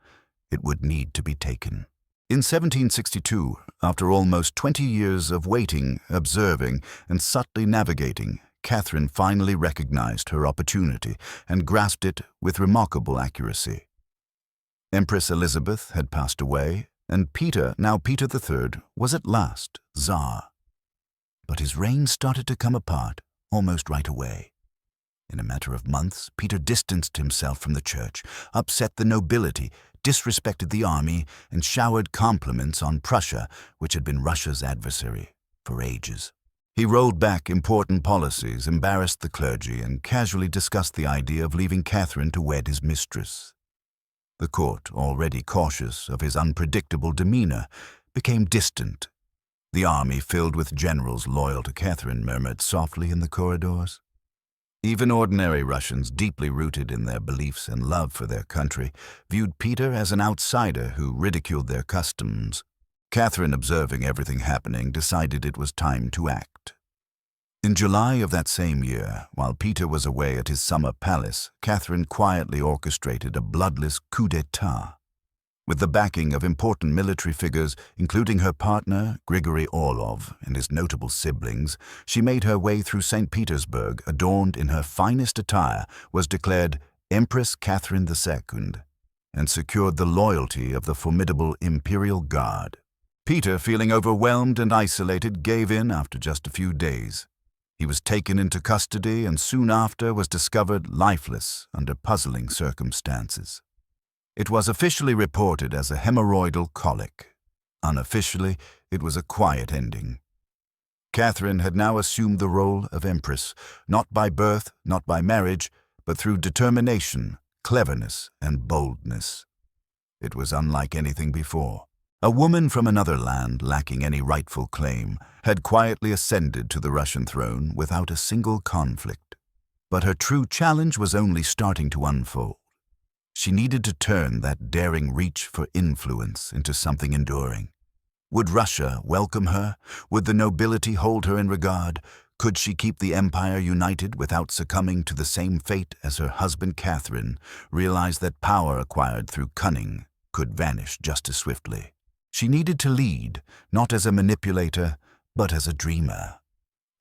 It would need to be taken. In 1762, after almost 20 years of waiting, observing, and subtly navigating, Catherine finally recognized her opportunity and grasped it with remarkable accuracy. Empress Elizabeth had passed away, and Peter III, was at last Tsar. But his reign started to come apart almost right away. In a matter of months, Peter distanced himself from the church, upset the nobility, disrespected the army, and showered compliments on Prussia, which had been Russia's adversary for ages. He rolled back important policies, embarrassed the clergy, and casually discussed the idea of leaving Catherine to wed his mistress. The court, already cautious of his unpredictable demeanor, became distant. The army, filled with generals loyal to Catherine, murmured softly in the corridors. Even ordinary Russians, deeply rooted in their beliefs and love for their country, viewed Peter as an outsider who ridiculed their customs. Catherine, observing everything happening, decided it was time to act. In July of that same year, while Peter was away at his summer palace, Catherine quietly orchestrated a bloodless coup d'etat. With the backing of important military figures, including her partner, Grigory Orlov, and his notable siblings, she made her way through St. Petersburg, adorned in her finest attire, was declared Empress Catherine II, and secured the loyalty of the formidable Imperial Guard. Peter, feeling overwhelmed and isolated, gave in after just a few days. He was taken into custody and soon after was discovered lifeless under puzzling circumstances. It was officially reported as a hemorrhoidal colic. Unofficially, it was a quiet ending. Catherine had now assumed the role of empress, not by birth, not by marriage, but through determination, cleverness, and boldness. It was unlike anything before. A woman from another land, lacking any rightful claim, had quietly ascended to the Russian throne without a single conflict. But her true challenge was only starting to unfold. She needed to turn that daring reach for influence into something enduring. Would Russia welcome her? Would the nobility hold her in regard? Could she keep the empire united without succumbing to the same fate as her husband Catherine, realized that power acquired through cunning could vanish just as swiftly? She needed to lead, not as a manipulator, but as a dreamer.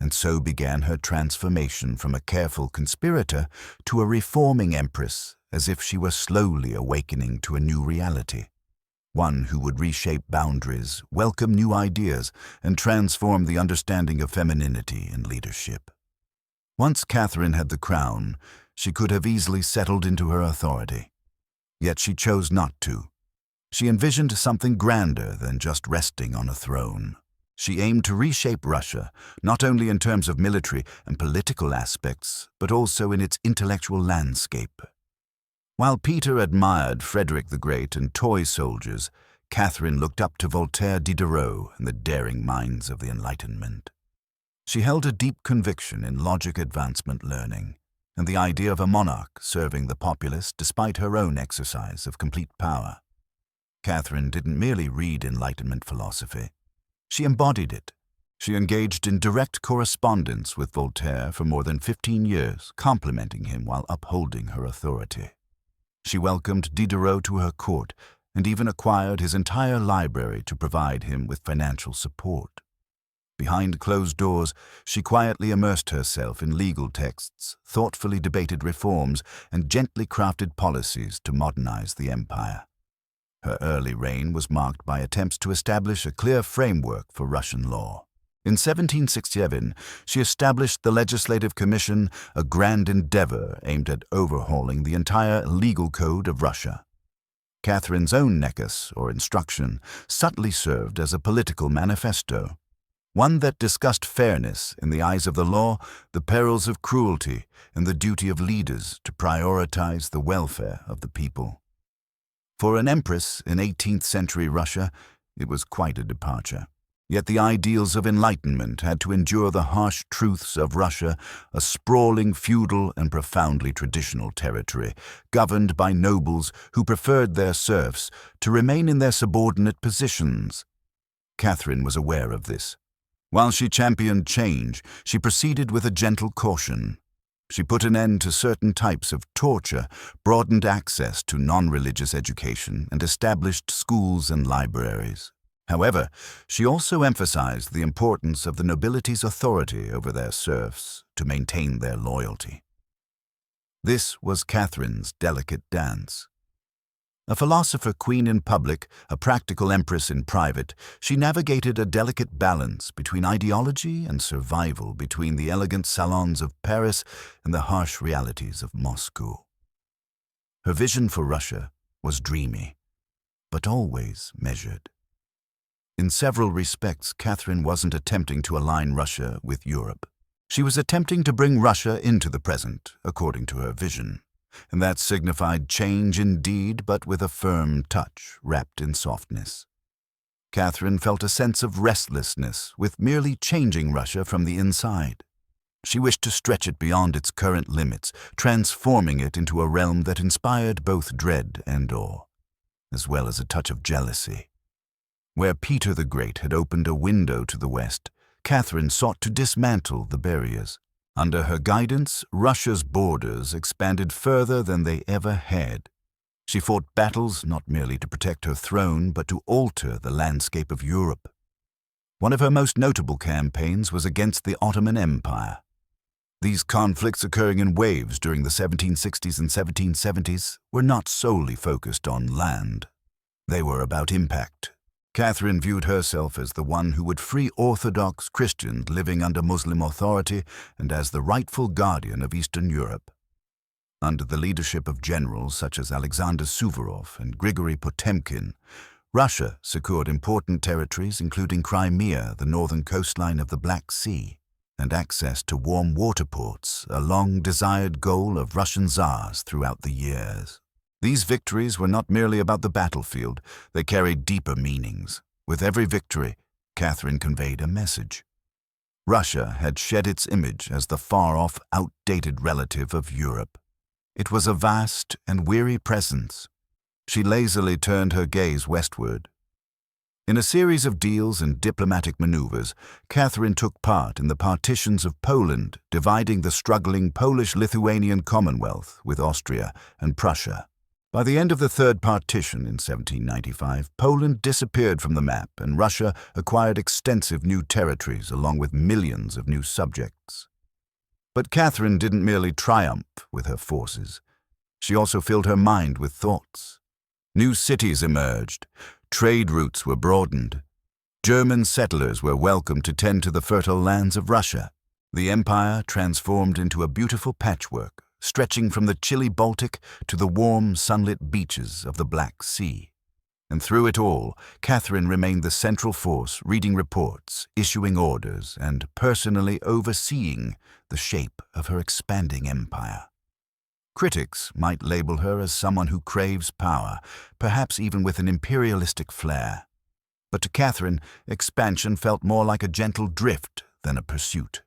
And so began her transformation from a careful conspirator to a reforming empress, as if she were slowly awakening to a new reality. One who would reshape boundaries, welcome new ideas, and transform the understanding of femininity in leadership. Once Catherine had the crown, she could have easily settled into her authority. Yet she chose not to. She envisioned something grander than just resting on a throne. She aimed to reshape Russia, not only in terms of military and political aspects, but also in its intellectual landscape. While Peter admired Frederick the Great and toy soldiers, Catherine looked up to Voltaire, Diderot, and the daring minds of the Enlightenment. She held a deep conviction in logic advancement learning, and the idea of a monarch serving the populace despite her own exercise of complete power. Catherine didn't merely read Enlightenment philosophy. She embodied it. She engaged in direct correspondence with Voltaire for more than 15 years, complimenting him while upholding her authority. She welcomed Diderot to her court and even acquired his entire library to provide him with financial support. Behind closed doors, she quietly immersed herself in legal texts, thoughtfully debated reforms, and gently crafted policies to modernize the empire. Her early reign was marked by attempts to establish a clear framework for Russian law. In 1767, she established the Legislative Commission, a grand endeavor aimed at overhauling the entire legal code of Russia. Catherine's own nekos, or instruction, subtly served as a political manifesto, one that discussed fairness in the eyes of the law, the perils of cruelty, and the duty of leaders to prioritize the welfare of the people. For an empress in 18th century Russia, it was quite a departure. Yet the ideals of enlightenment had to endure the harsh truths of Russia, a sprawling, feudal, and profoundly traditional territory, governed by nobles who preferred their serfs to remain in their subordinate positions. Catherine was aware of this. While she championed change, she proceeded with a gentle caution. She put an end to certain types of torture, broadened access to non-religious education, and established schools and libraries. However, she also emphasized the importance of the nobility's authority over their serfs to maintain their loyalty. This was Catherine's delicate dance. A philosopher queen in public, a practical empress in private, she navigated a delicate balance between ideology and survival, between the elegant salons of Paris and the harsh realities of Moscow. Her vision for Russia was dreamy, but always measured. In several respects, Catherine wasn't attempting to align Russia with Europe. She was attempting to bring Russia into the present, according to her vision. And that signified change indeed, but with a firm touch wrapped in softness. Catherine felt a sense of restlessness with merely changing Russia from the inside. She wished to stretch it beyond its current limits, transforming it into a realm that inspired both dread and awe, as well as a touch of jealousy. Where Peter the Great had opened a window to the west, Catherine sought to dismantle the barriers. Under her guidance, Russia's borders expanded further than they ever had. She fought battles not merely to protect her throne, but to alter the landscape of Europe. One of her most notable campaigns was against the Ottoman Empire. These conflicts, occurring in waves during the 1760s and 1770s, were not solely focused on land. They were about impact. Catherine viewed herself as the one who would free Orthodox Christians living under Muslim authority and as the rightful guardian of Eastern Europe. Under the leadership of generals such as Alexander Suvorov and Grigory Potemkin, Russia secured important territories including Crimea, the northern coastline of the Black Sea, and access to warm water ports, a long-desired goal of Russian czars throughout the years. These victories were not merely about the battlefield, they carried deeper meanings. With every victory, Catherine conveyed a message. Russia had shed its image as the far-off, outdated relative of Europe. It was a vast and weary presence. She lazily turned her gaze westward. In a series of deals and diplomatic maneuvers, Catherine took part in the partitions of Poland, dividing the struggling Polish-Lithuanian Commonwealth with Austria and Prussia. By the end of the Third Partition in 1795, Poland disappeared from the map and Russia acquired extensive new territories along with millions of new subjects. But Catherine didn't merely triumph with her forces. She also filled her mind with thoughts. New cities emerged, trade routes were broadened. German settlers were welcomed to tend to the fertile lands of Russia. The empire transformed into a beautiful patchwork, stretching from the chilly Baltic to the warm, sunlit beaches of the Black Sea. And through it all, Catherine remained the central force, reading reports, issuing orders, and personally overseeing the shape of her expanding empire. Critics might label her as someone who craves power, perhaps even with an imperialistic flair. But to Catherine, expansion felt more like a gentle drift than a pursuit.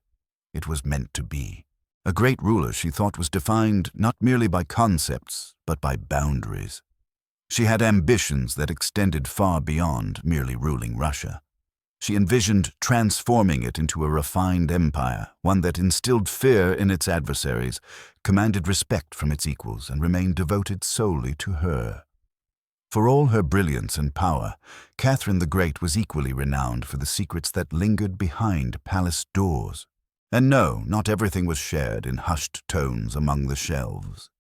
It was meant to be. A great ruler, she thought, was defined not merely by concepts, but by boundaries. She had ambitions that extended far beyond merely ruling Russia. She envisioned transforming it into a refined empire, one that instilled fear in its adversaries, commanded respect from its equals, and remained devoted solely to her. For all her brilliance and power, Catherine the Great was equally renowned for the secrets that lingered behind palace doors. And no, not everything was shared in hushed tones among the shelves.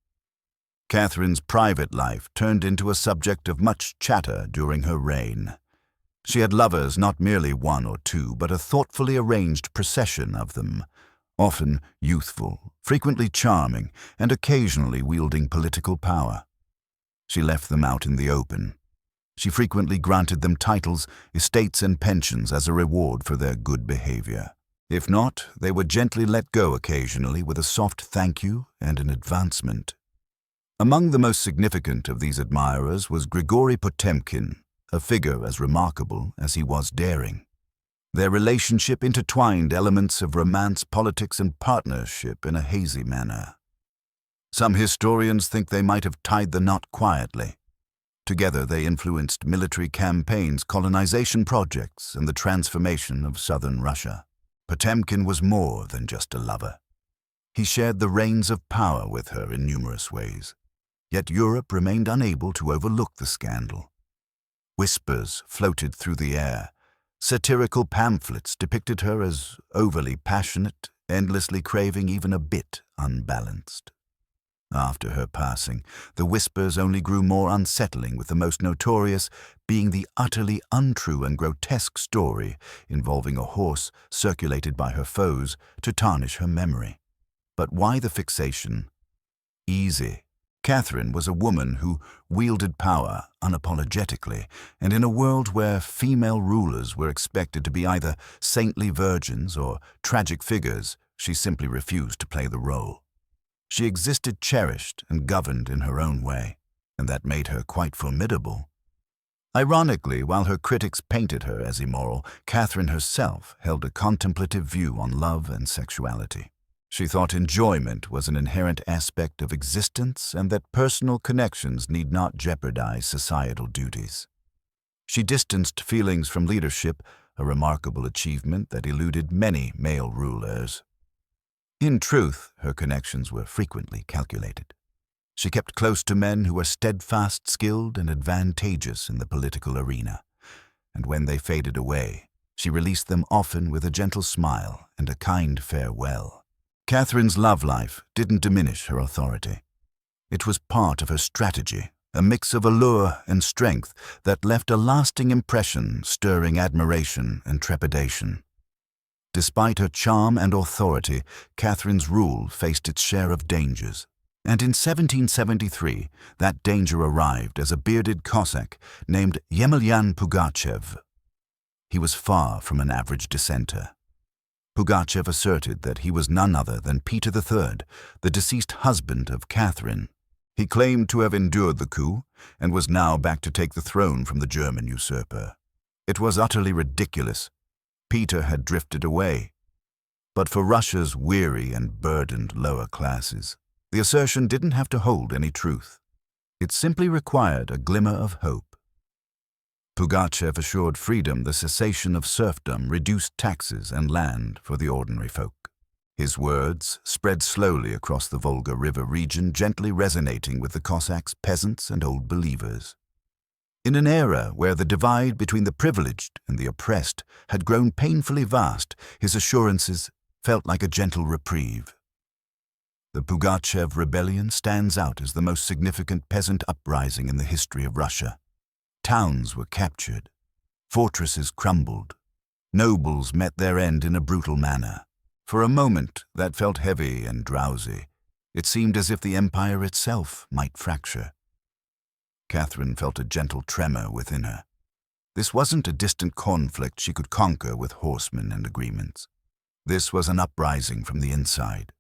Catherine's private life turned into a subject of much chatter during her reign. She had lovers, not merely one or two, but a thoughtfully arranged procession of them, often youthful, frequently charming, and occasionally wielding political power. She left them out in the open. She frequently granted them titles, estates, and pensions as a reward for their good behavior. If not, they were gently let go occasionally with a soft thank you and an advancement. Among the most significant of these admirers was Grigory Potemkin, a figure as remarkable as he was daring. Their relationship intertwined elements of romance, politics, and partnership in a hazy manner. Some historians think they might have tied the knot quietly. Together they influenced military campaigns, colonization projects, and the transformation of southern Russia. Potemkin was more than just a lover. He shared the reins of power with her in numerous ways. Yet Europe remained unable to overlook the scandal. Whispers floated through the air. Satirical pamphlets depicted her as overly passionate, endlessly craving even a bit unbalanced. After her passing, the whispers only grew more unsettling, with the most notorious being the utterly untrue and grotesque story involving a horse circulated by her foes to tarnish her memory. But why the fixation? Easy. Catherine was a woman who wielded power unapologetically, and in a world where female rulers were expected to be either saintly virgins or tragic figures, she simply refused to play the role. She existed cherished and governed in her own way, and that made her quite formidable. Ironically, while her critics painted her as immoral, Catherine herself held a contemplative view on love and sexuality. She thought enjoyment was an inherent aspect of existence and that personal connections need not jeopardize societal duties. She distanced feelings from leadership, a remarkable achievement that eluded many male rulers. In truth, her connections were frequently calculated. She kept close to men who were steadfast, skilled, and advantageous in the political arena, and when they faded away, she released them often with a gentle smile and a kind farewell. Catherine's love life didn't diminish her authority. It was part of her strategy, a mix of allure and strength that left a lasting impression, stirring admiration and trepidation. Despite her charm and authority, Catherine's rule faced its share of dangers. And in 1773, that danger arrived as a bearded Cossack named Yemelyan Pugachev. He was far from an average dissenter. Pugachev asserted that he was none other than Peter III, the deceased husband of Catherine. He claimed to have endured the coup and was now back to take the throne from the German usurper. It was utterly ridiculous. Peter had drifted away. But for Russia's weary and burdened lower classes, the assertion didn't have to hold any truth. It simply required a glimmer of hope. Pugachev assured freedom, the cessation of serfdom, reduced taxes and land for the ordinary folk. His words spread slowly across the Volga River region, gently resonating with the Cossacks, peasants, and old believers. In an era where the divide between the privileged and the oppressed had grown painfully vast, his assurances felt like a gentle reprieve. The Pugachev rebellion stands out as the most significant peasant uprising in the history of Russia. Towns were captured, fortresses crumbled, nobles met their end in a brutal manner. For a moment, that felt heavy and drowsy. It seemed as if the empire itself might fracture. Catherine felt a gentle tremor within her. This wasn't a distant conflict she could conquer with horsemen and agreements. This was an uprising from the inside.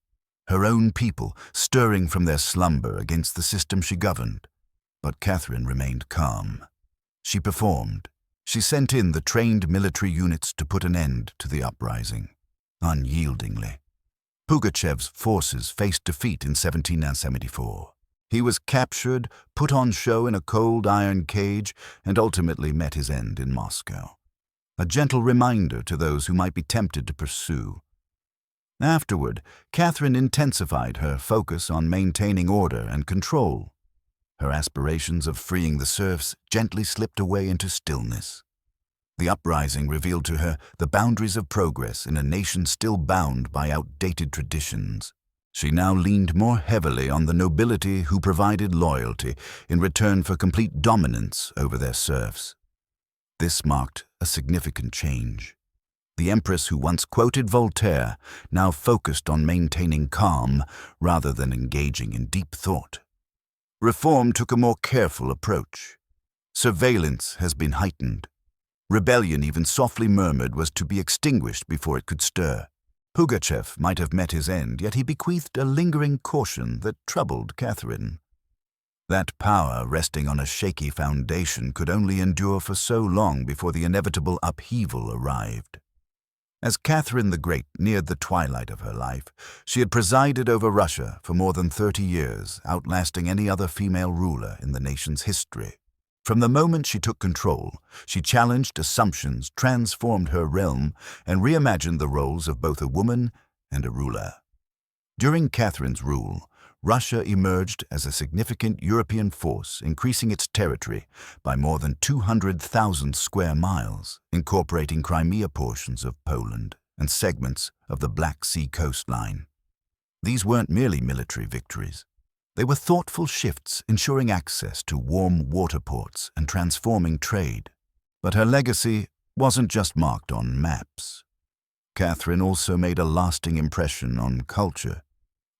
Her own people stirring from their slumber against the system she governed. But Catherine remained calm. She performed. She sent in the trained military units to put an end to the uprising, unyieldingly. Pugachev's forces faced defeat in 1774. He was captured, put on show in a cold iron cage, and ultimately met his end in Moscow. A gentle reminder to those who might be tempted to pursue. Afterward, Catherine intensified her focus on maintaining order and control. Her aspirations of freeing the serfs gently slipped away into stillness. The uprising revealed to her the boundaries of progress in a nation still bound by outdated traditions. She now leaned more heavily on the nobility who provided loyalty in return for complete dominance over their serfs. This marked a significant change. The empress who once quoted Voltaire now focused on maintaining calm rather than engaging in deep thought. Reform took a more careful approach. Surveillance has been heightened. Rebellion, even softly murmured, was to be extinguished before it could stir. Pugachev might have met his end, yet he bequeathed a lingering caution that troubled Catherine. That power, resting on a shaky foundation, could only endure for so long before the inevitable upheaval arrived. As Catherine the Great neared the twilight of her life, she had presided over Russia for more than 30 years, outlasting any other female ruler in the nation's history. From the moment she took control, she challenged assumptions, transformed her realm, and reimagined the roles of both a woman and a ruler. During Catherine's rule, Russia emerged as a significant European force, increasing its territory by more than 200,000 square miles, incorporating Crimea portions of Poland and segments of the Black Sea coastline. These weren't merely military victories. They were thoughtful shifts ensuring access to warm water ports and transforming trade. But her legacy wasn't just marked on maps. Catherine also made a lasting impression on culture.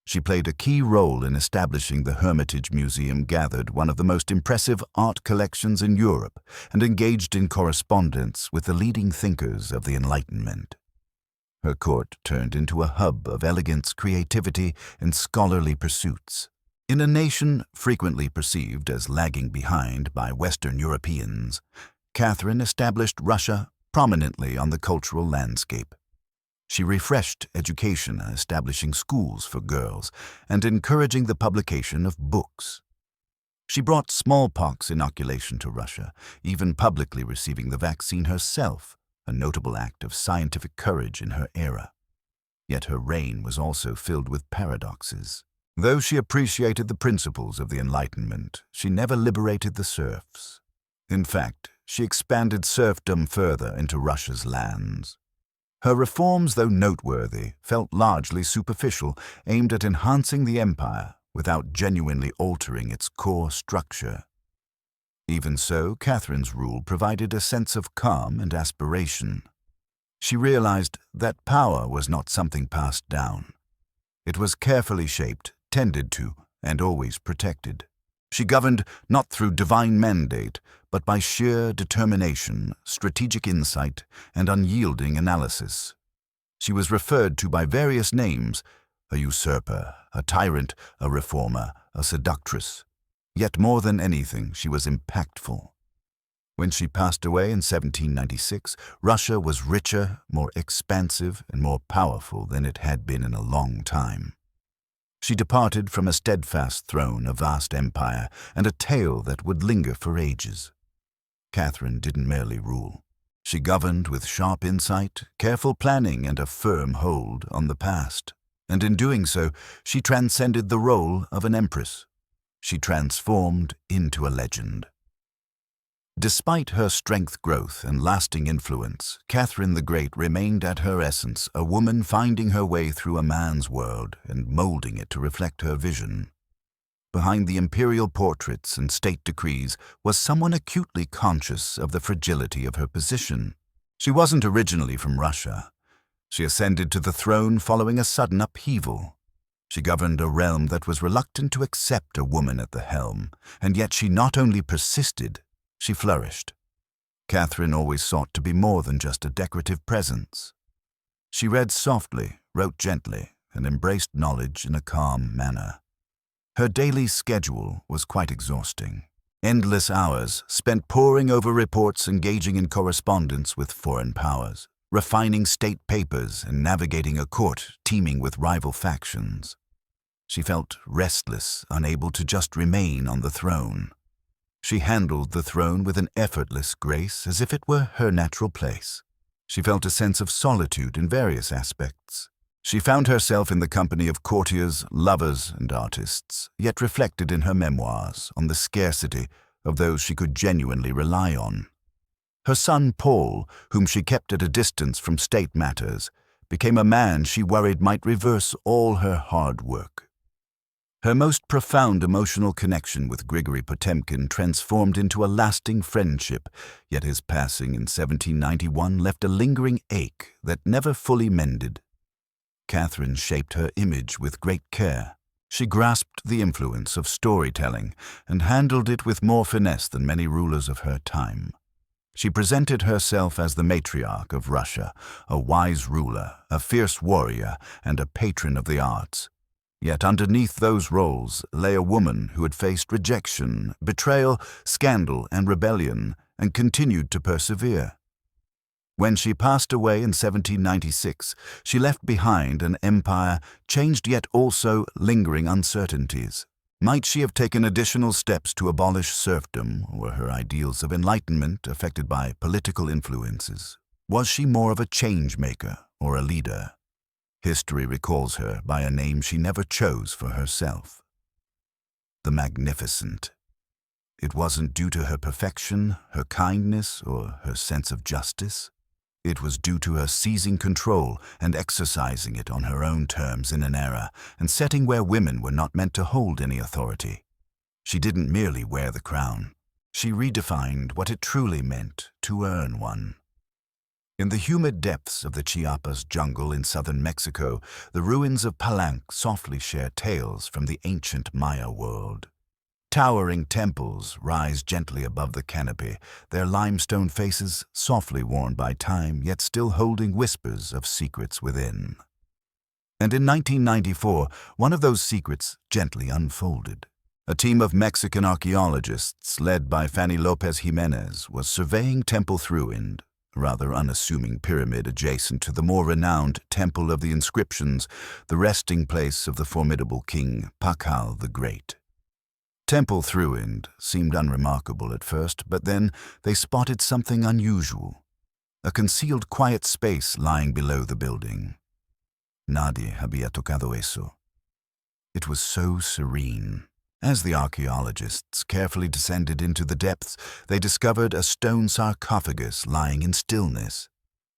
She played a key role in establishing the Hermitage Museum, gathered one of the most impressive art collections in Europe, and engaged in correspondence with the leading thinkers of the Enlightenment. Her court turned into a hub of elegance, creativity, and scholarly pursuits. In a nation frequently perceived as lagging behind by Western Europeans, Catherine established Russia prominently on the cultural landscape. She refreshed education, establishing schools for girls and encouraging the publication of books. She brought smallpox inoculation to Russia, even publicly receiving the vaccine herself, a notable act of scientific courage in her era. Yet her reign was also filled with paradoxes. Though she appreciated the principles of the Enlightenment, she never liberated the serfs. In fact, she expanded serfdom further into Russia's lands. Her reforms, though noteworthy, felt largely superficial, aimed at enhancing the empire without genuinely altering its core structure. Even so, Catherine's rule provided a sense of calm and aspiration. She realized that power was not something passed down. It was carefully shaped, tended to, and always protected. She governed not through divine mandate, but by sheer determination, strategic insight, and unyielding analysis. She was referred to by various names: a usurper, a tyrant, a reformer, a seductress. Yet more than anything, she was impactful. When she passed away in 1796, Russia was richer, more expansive, and more powerful than it had been in a long time. She departed from a steadfast throne, a vast empire, and a tale that would linger for ages. Catherine didn't merely rule. She governed with sharp insight, careful planning, and a firm hold on the past. And in doing so, she transcended the role of an empress. She transformed into a legend. Despite her strength, growth, and lasting influence, Catherine the Great remained at her essence a woman finding her way through a man's world and molding it to reflect her vision. Behind the imperial portraits and state decrees was someone acutely conscious of the fragility of her position. She wasn't originally from Russia. She ascended to the throne following a sudden upheaval. She governed a realm that was reluctant to accept a woman at the helm, and yet she not only persisted, she flourished. Catherine always sought to be more than just a decorative presence. She read softly, wrote gently, and embraced knowledge in a calm manner. Her daily schedule was quite exhausting. Endless hours spent poring over reports, engaging in correspondence with foreign powers, refining state papers, and navigating a court teeming with rival factions. She felt restless, unable to just remain on the throne. She handled the throne with an effortless grace, as if it were her natural place. She felt a sense of solitude in various aspects. She found herself in the company of courtiers, lovers, and artists, yet reflected in her memoirs on the scarcity of those she could genuinely rely on. Her son Paul, whom she kept at a distance from state matters, became a man she worried might reverse all her hard work. Her most profound emotional connection with Grigory Potemkin transformed into a lasting friendship, yet his passing in 1791 left a lingering ache that never fully mended. Catherine shaped her image with great care. She grasped the influence of storytelling and handled it with more finesse than many rulers of her time. She presented herself as the matriarch of Russia, a wise ruler, a fierce warrior, and a patron of the arts. Yet underneath those roles lay a woman who had faced rejection, betrayal, scandal, and rebellion, and continued to persevere. When she passed away in 1796, she left behind an empire changed yet also lingering uncertainties. Might she have taken additional steps to abolish serfdom, or were her ideals of enlightenment affected by political influences? Was she more of a change maker or a leader? History recalls her by a name she never chose for herself: the Magnificent. It wasn't due to her perfection, her kindness, or her sense of justice. It was due to her seizing control and exercising it on her own terms in an era and setting where women were not meant to hold any authority. She didn't merely wear the crown. She redefined what it truly meant to earn one. In the humid depths of the Chiapas jungle in southern Mexico, the ruins of Palenque softly share tales from the ancient Maya world. Towering temples rise gently above the canopy, their limestone faces softly worn by time, yet still holding whispers of secrets within. And in 1994, one of those secrets gently unfolded. A team of Mexican archaeologists, led by Fanny Lopez Jimenez, was surveying Temple Thruin, a rather unassuming pyramid adjacent to the more renowned Temple of the Inscriptions, the resting place of the formidable king Pakal the Great. Temple Thruin seemed unremarkable at first, but then they spotted something unusual: a concealed quiet space lying below the building. Nadie había tocado eso. It was so serene. As the archaeologists carefully descended into the depths, they discovered a stone sarcophagus lying in stillness.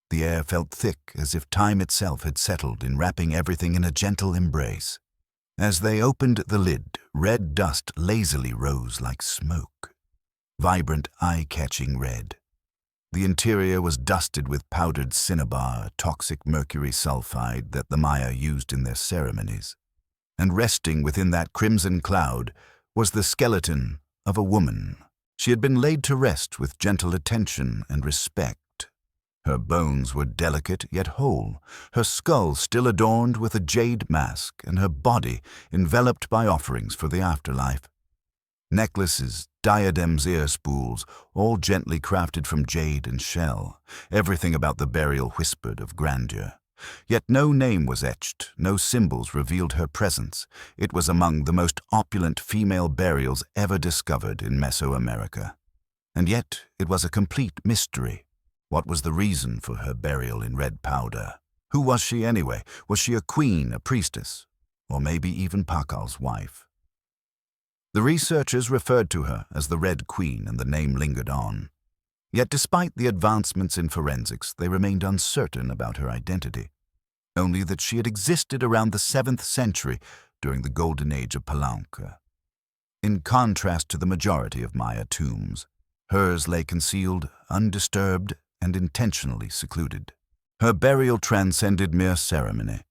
The air felt thick, as if time itself had settled, enwrapping everything in a gentle embrace. As they opened the lid, red dust lazily rose like smoke. Vibrant, eye-catching red. The interior was dusted with powdered cinnabar, toxic mercury sulfide that the Maya used in their ceremonies. And resting within that crimson cloud was the skeleton of a woman. She had been laid to rest with gentle attention and respect. Her bones were delicate yet whole, her skull still adorned with a jade mask, and her body enveloped by offerings for the afterlife. Necklaces, diadems, ear spools, all gently crafted from jade and shell. Everything about the burial whispered of grandeur. Yet no name was etched, no symbols revealed her presence. It was among the most opulent female burials ever discovered in Mesoamerica. And yet it was a complete mystery. What was the reason for her burial in red powder? Who was she anyway? Was she a queen, a priestess, or maybe even Pakal's wife? The researchers referred to her as the Red Queen, and the name lingered on. Yet despite the advancements in forensics, they remained uncertain about her identity. Only that she had existed around the 7th century during the golden age of Palenque. In contrast to the majority of Maya tombs, hers lay concealed, undisturbed, and intentionally secluded. Her burial transcended mere ceremony.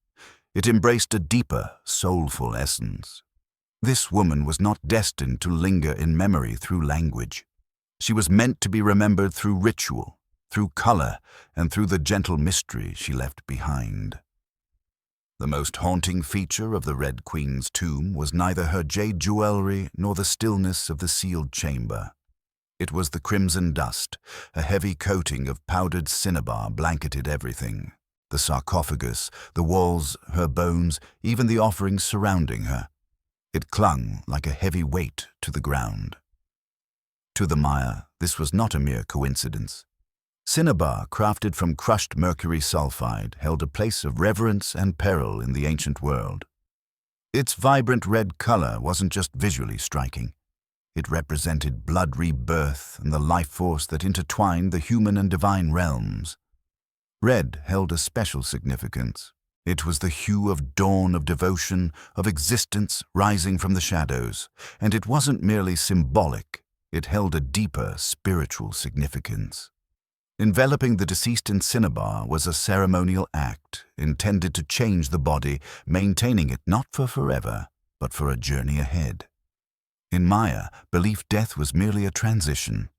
It embraced a deeper, soulful essence. This woman was not destined to linger in memory through language. She was meant to be remembered through ritual, through color, and through the gentle mystery she left behind. The most haunting feature of the Red Queen's tomb was neither her jade jewelry nor the stillness of the sealed chamber. It was the crimson dust. A heavy coating of powdered cinnabar blanketed everything. The sarcophagus, the walls, her bones, even the offerings surrounding her. It clung like a heavy weight to the ground. To the Maya, this was not a mere coincidence. Cinnabar, crafted from crushed mercury sulfide, held a place of reverence and peril in the ancient world. Its vibrant red color wasn't just visually striking. It represented blood rebirth and the life force that intertwined the human and divine realms. Red held a special significance. It was the hue of dawn, of devotion, of existence rising from the shadows. And it wasn't merely symbolic. It held a deeper spiritual significance. Enveloping the deceased in cinnabar was a ceremonial act intended to change the body, maintaining it not for forever, but for a journey ahead. In Maya, belief death was merely a transition.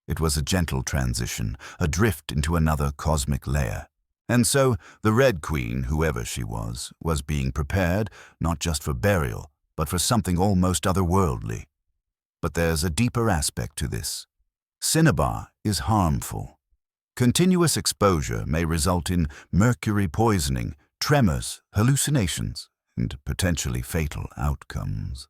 It was a gentle transition, a drift into another cosmic layer. And so, the Red Queen, whoever she was being prepared not just for burial, but for something almost otherworldly. But there's a deeper aspect to this. Cinnabar is harmful. Continuous exposure may result in mercury poisoning, tremors, hallucinations, and potentially fatal outcomes.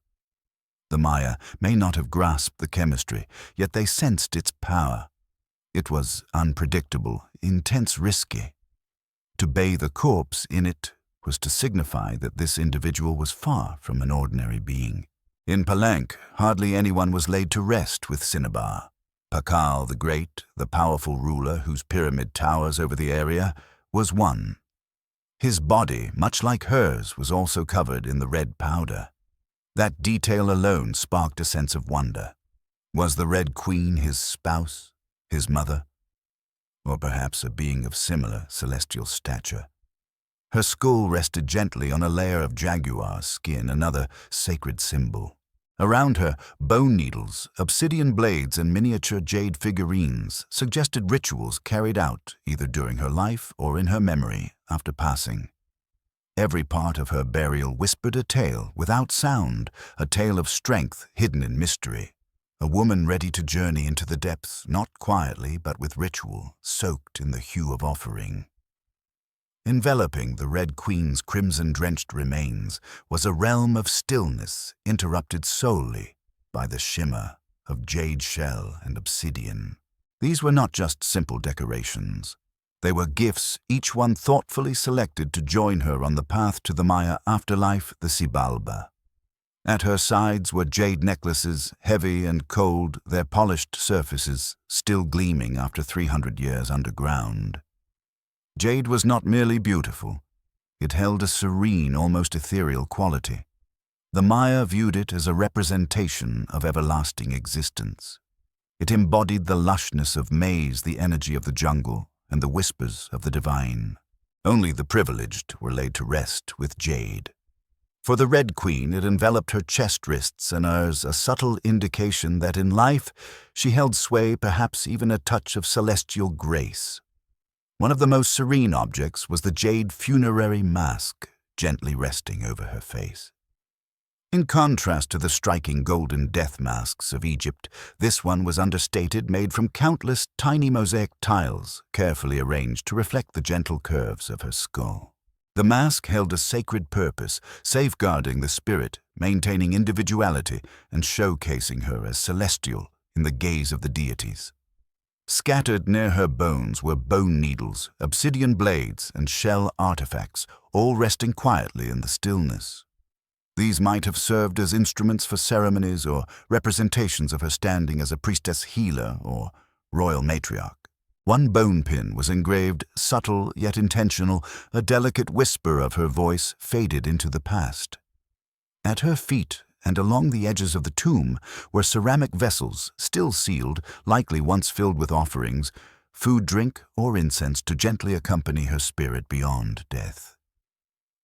The Maya may not have grasped the chemistry, yet they sensed its power. It was unpredictable, intense, risky. To bathe a corpse in it was to signify that this individual was far from an ordinary being. In Palenque, hardly anyone was laid to rest with Cinnabar. Pakal the Great, the powerful ruler whose pyramid towers over the area, was one. His body, much like hers, was also covered in the red powder. That detail alone sparked a sense of wonder. Was the Red Queen his spouse, his mother, or perhaps a being of similar celestial stature? Her skull rested gently on a layer of jaguar skin, another sacred symbol. Around her, bone needles, obsidian blades, and miniature jade figurines suggested rituals carried out either during her life or in her memory after passing. Every part of her burial whispered a tale without sound, a tale of strength hidden in mystery. A woman ready to journey into the depths, not quietly but with ritual, soaked in the hue of offering. Enveloping the Red Queen's crimson-drenched remains was a realm of stillness interrupted solely by the shimmer of jade shell and obsidian. These were not just simple decorations. They were gifts, each one thoughtfully selected to join her on the path to the Maya afterlife, the Xibalba. At her sides were jade necklaces, heavy and cold, their polished surfaces still gleaming after 300 years underground. Jade was not merely beautiful. It held a serene, almost ethereal quality. The Maya viewed it as a representation of everlasting existence. It embodied the lushness of maize, the energy of the jungle, and the whispers of the divine. Only the privileged were laid to rest with jade. For the Red Queen, it enveloped her chest, wrists, and hers, a subtle indication that in life she held sway, perhaps even a touch of celestial grace. One of the most serene objects was the jade funerary mask, gently resting over her face. In contrast to the striking golden death masks of Egypt, this one was understated, made from countless tiny mosaic tiles, carefully arranged to reflect the gentle curves of her skull. The mask held a sacred purpose, safeguarding the spirit, maintaining individuality, and showcasing her as celestial in the gaze of the deities. Scattered near her bones were bone needles, obsidian blades, and shell artifacts, all resting quietly in the stillness. These might have served as instruments for ceremonies or representations of her standing as a priestess healer or royal matriarch. One bone pin was engraved, subtle yet intentional, a delicate whisper of her voice faded into the past. At her feet and along the edges of the tomb were ceramic vessels, still sealed, likely once filled with offerings, food, drink, or incense to gently accompany her spirit beyond death.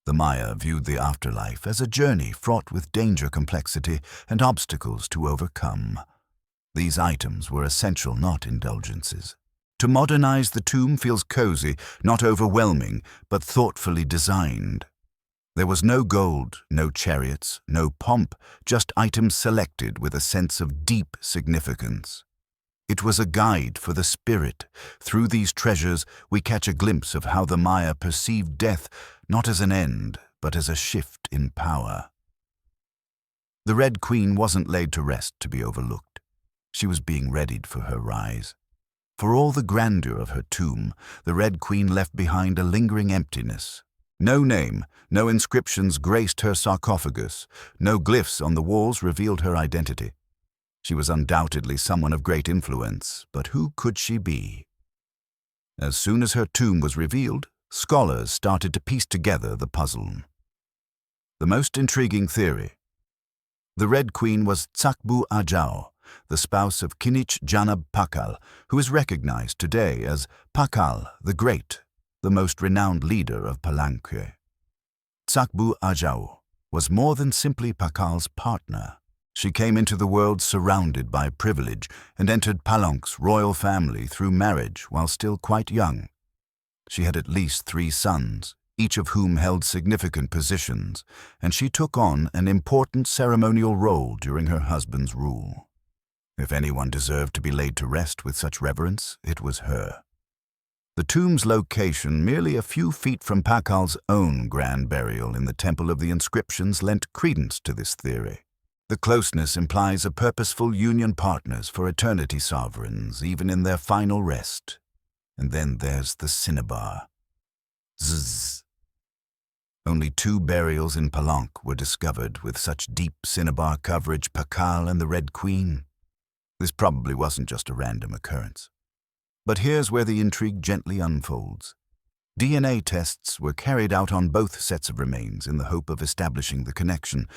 The Maya viewed the afterlife as a journey fraught with danger, complexity, and obstacles to overcome. These items were essential, not indulgences. To modernize the tomb feels cozy, not overwhelming, but thoughtfully designed. There was no gold, no chariots, no pomp, just items selected with a sense of deep significance. It was a guide for the spirit. Through these treasures, we catch a glimpse of how the Maya perceived death, not as an end, but as a shift in power. The Red Queen wasn't laid to rest to be overlooked. She was being readied for her rise. For all the grandeur of her tomb, the Red Queen left behind a lingering emptiness. No name, no inscriptions graced her sarcophagus, no glyphs on the walls revealed her identity. She was undoubtedly someone of great influence, but who could she be? As soon as her tomb was revealed, scholars started to piece together the puzzle. The most intriguing theory. The Red Queen was Tsakbu Ajao, the spouse of Kinich Janab Pakal, who is recognized today as Pakal the Great, the most renowned leader of Palenque. Tsakbu Ajao was more than simply Pakal's partner. She came into the world surrounded by privilege and entered Palenque's royal family through marriage while still quite young. She had at least 3 sons, each of whom held significant positions, and she took on an important ceremonial role during her husband's rule. If anyone deserved to be laid to rest with such reverence, it was her. The tomb's location, merely a few feet from Pakal's own grand burial in the Temple of the Inscriptions, lent credence to this theory. The closeness implies a purposeful union, partners for eternity, sovereigns, even in their final rest. And then there's the cinnabar. Zzz. Only 2 burials in Palenque were discovered with such deep cinnabar coverage, Pakal and the Red Queen. This probably wasn't just a random occurrence. But here's where the intrigue gently unfolds. DNA tests were carried out on both sets of remains in the hope of establishing the connection,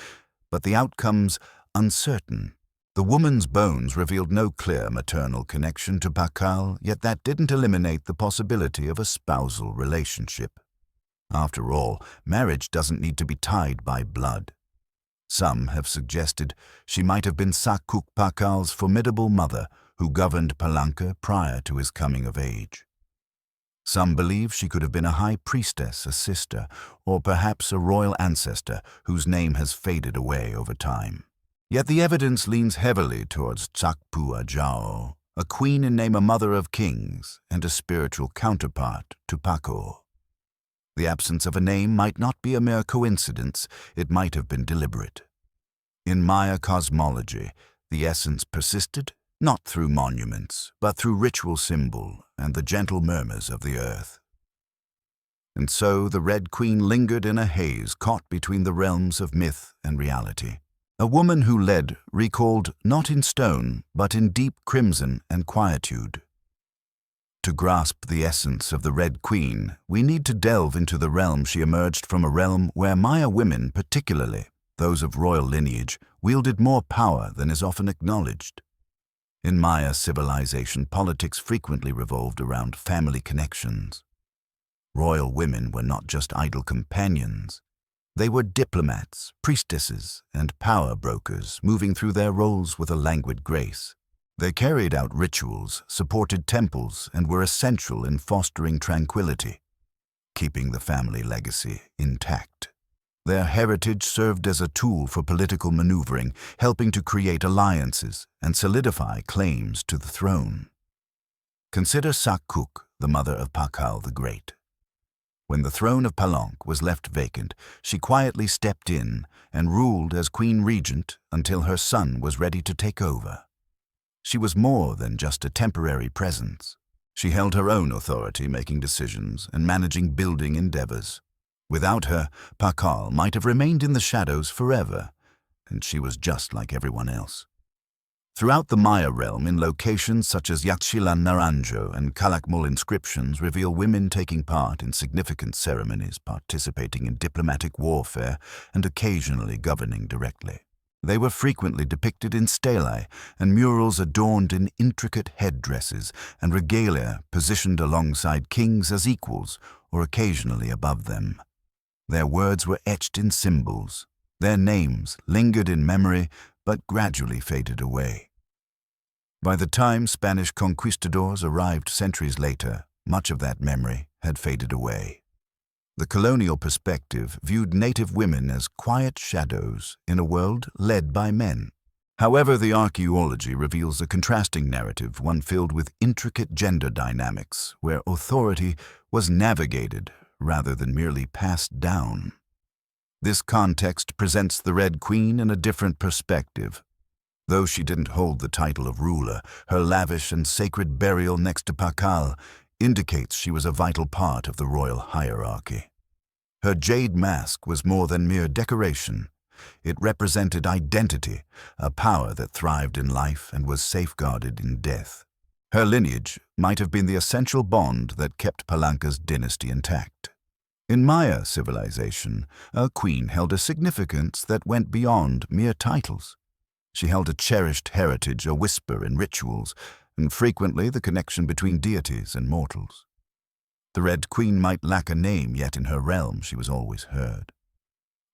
but the outcome's uncertain. The woman's bones revealed no clear maternal connection to Pakal, yet that didn't eliminate the possibility of a spousal relationship. After all, marriage doesn't need to be tied by blood. Some have suggested she might have been Sakuk Pakal's formidable mother who governed Palenque prior to his coming of age. Some believe she could have been a high priestess, a sister, or perhaps a royal ancestor whose name has faded away over time. Yet the evidence leans heavily towards Tsakpu Ajao, a queen in name, a mother of kings, and a spiritual counterpart to Pako. The absence of a name might not be a mere coincidence, it might have been deliberate. In Maya cosmology, the essence persisted, not through monuments, but through ritual symbol and the gentle murmurs of the earth. And so the Red Queen lingered in a haze caught between the realms of myth and reality. A woman who led, recalled not in stone, but in deep crimson and quietude. To grasp the essence of the Red Queen, we need to delve into the realm she emerged from, a realm where Maya women, particularly those of royal lineage, wielded more power than is often acknowledged. In Maya civilization, politics frequently revolved around family connections. Royal women were not just idle companions. They were diplomats, priestesses, and power brokers, moving through their roles with a languid grace. They carried out rituals, supported temples, and were essential in fostering tranquility, keeping the family legacy intact. Their heritage served as a tool for political maneuvering, helping to create alliances and solidify claims to the throne. Consider Sakuk, the mother of Pakal the Great. When the throne of Palenque was left vacant, she quietly stepped in and ruled as queen regent until her son was ready to take over. She was more than just a temporary presence. She held her own authority, making decisions and managing building endeavors. Without her, Pakal might have remained in the shadows forever, and she was just like everyone else. Throughout the Maya realm, in locations such as Yaxchilan Naranjo and Calakmul, inscriptions reveal women taking part in significant ceremonies, participating in diplomatic warfare, and occasionally governing directly. They were frequently depicted in stelae and murals adorned in intricate headdresses and regalia positioned alongside kings as equals or occasionally above them. Their words were etched in symbols. Their names lingered in memory but gradually faded away. By the time Spanish conquistadors arrived centuries later, much of that memory had faded away. The colonial perspective viewed native women as quiet shadows in a world led by men. However, the archaeology reveals a contrasting narrative, one filled with intricate gender dynamics, where authority was navigated rather than merely passed down. This context presents the Red Queen in a different perspective. Though she didn't hold the title of ruler, her lavish and sacred burial next to Pakal indicates she was a vital part of the royal hierarchy. Her jade mask was more than mere decoration. It represented identity, a power that thrived in life and was safeguarded in death. Her lineage might have been the essential bond that kept Palenque's dynasty intact. In Maya civilization, a queen held a significance that went beyond mere titles. She held a cherished heritage, a whisper in rituals, and frequently the connection between deities and mortals. The Red Queen might lack a name, yet in her realm she was always heard.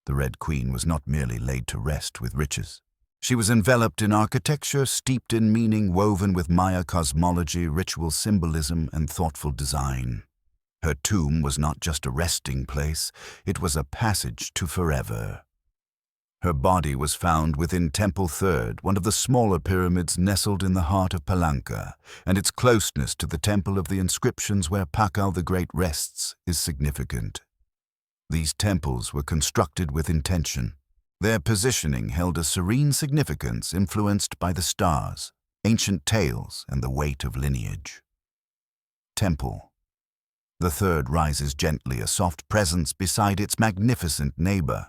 The Red Queen was not merely laid to rest with riches. She was enveloped in architecture steeped in meaning, woven with Maya cosmology, ritual symbolism, and thoughtful design. Her tomb was not just a resting place, it was a passage to forever. Her body was found within Temple Third, one of the smaller pyramids nestled in the heart of Palenque, and its closeness to the Temple of the Inscriptions where Pakal the Great rests is significant. These temples were constructed with intention. Their positioning held a serene significance influenced by the stars, ancient tales, and the weight of lineage. Temple. The third rises gently, a soft presence beside its magnificent neighbor.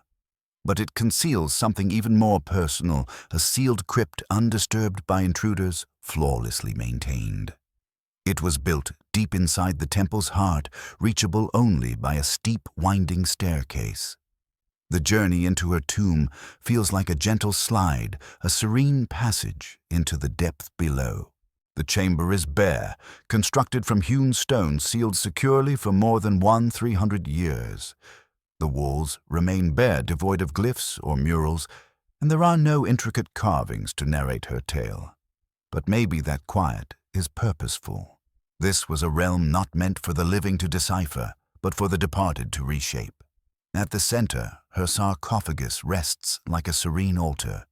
But it conceals something even more personal, a sealed crypt undisturbed by intruders, flawlessly maintained. It was built deep inside the temple's heart, reachable only by a steep, winding staircase. The journey into her tomb feels like a gentle slide, a serene passage into the depth below. The chamber is bare, constructed from hewn stone sealed securely for more than 300 years. The walls remain bare, devoid of glyphs or murals, and there are no intricate carvings to narrate her tale. But maybe that quiet is purposeful. This was a realm not meant for the living to decipher, but for the departed to reshape. At the center, her sarcophagus rests like a serene altar.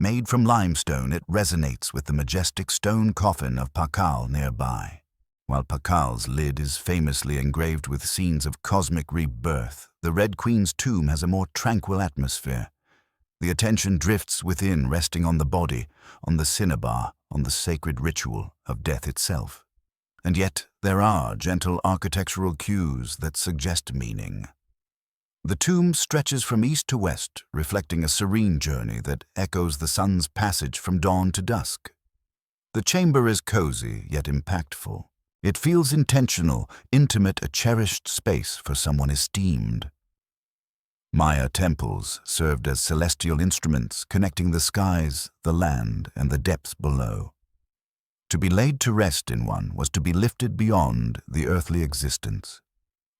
Made from limestone, it resonates with the majestic stone coffin of Pakal nearby. While Pakal's lid is famously engraved with scenes of cosmic rebirth, the Red Queen's tomb has a more tranquil atmosphere. The attention drifts within, resting on the body, on the cinnabar, on the sacred ritual of death itself. And yet, there are gentle architectural cues that suggest meaning. The tomb stretches from east to west, reflecting a serene journey that echoes the sun's passage from dawn to dusk. The chamber is cozy, yet impactful. It feels intentional, intimate, a cherished space for someone esteemed. Maya temples served as celestial instruments, connecting the skies, the land, and the depths below. To be laid to rest in one was to be lifted beyond the earthly existence.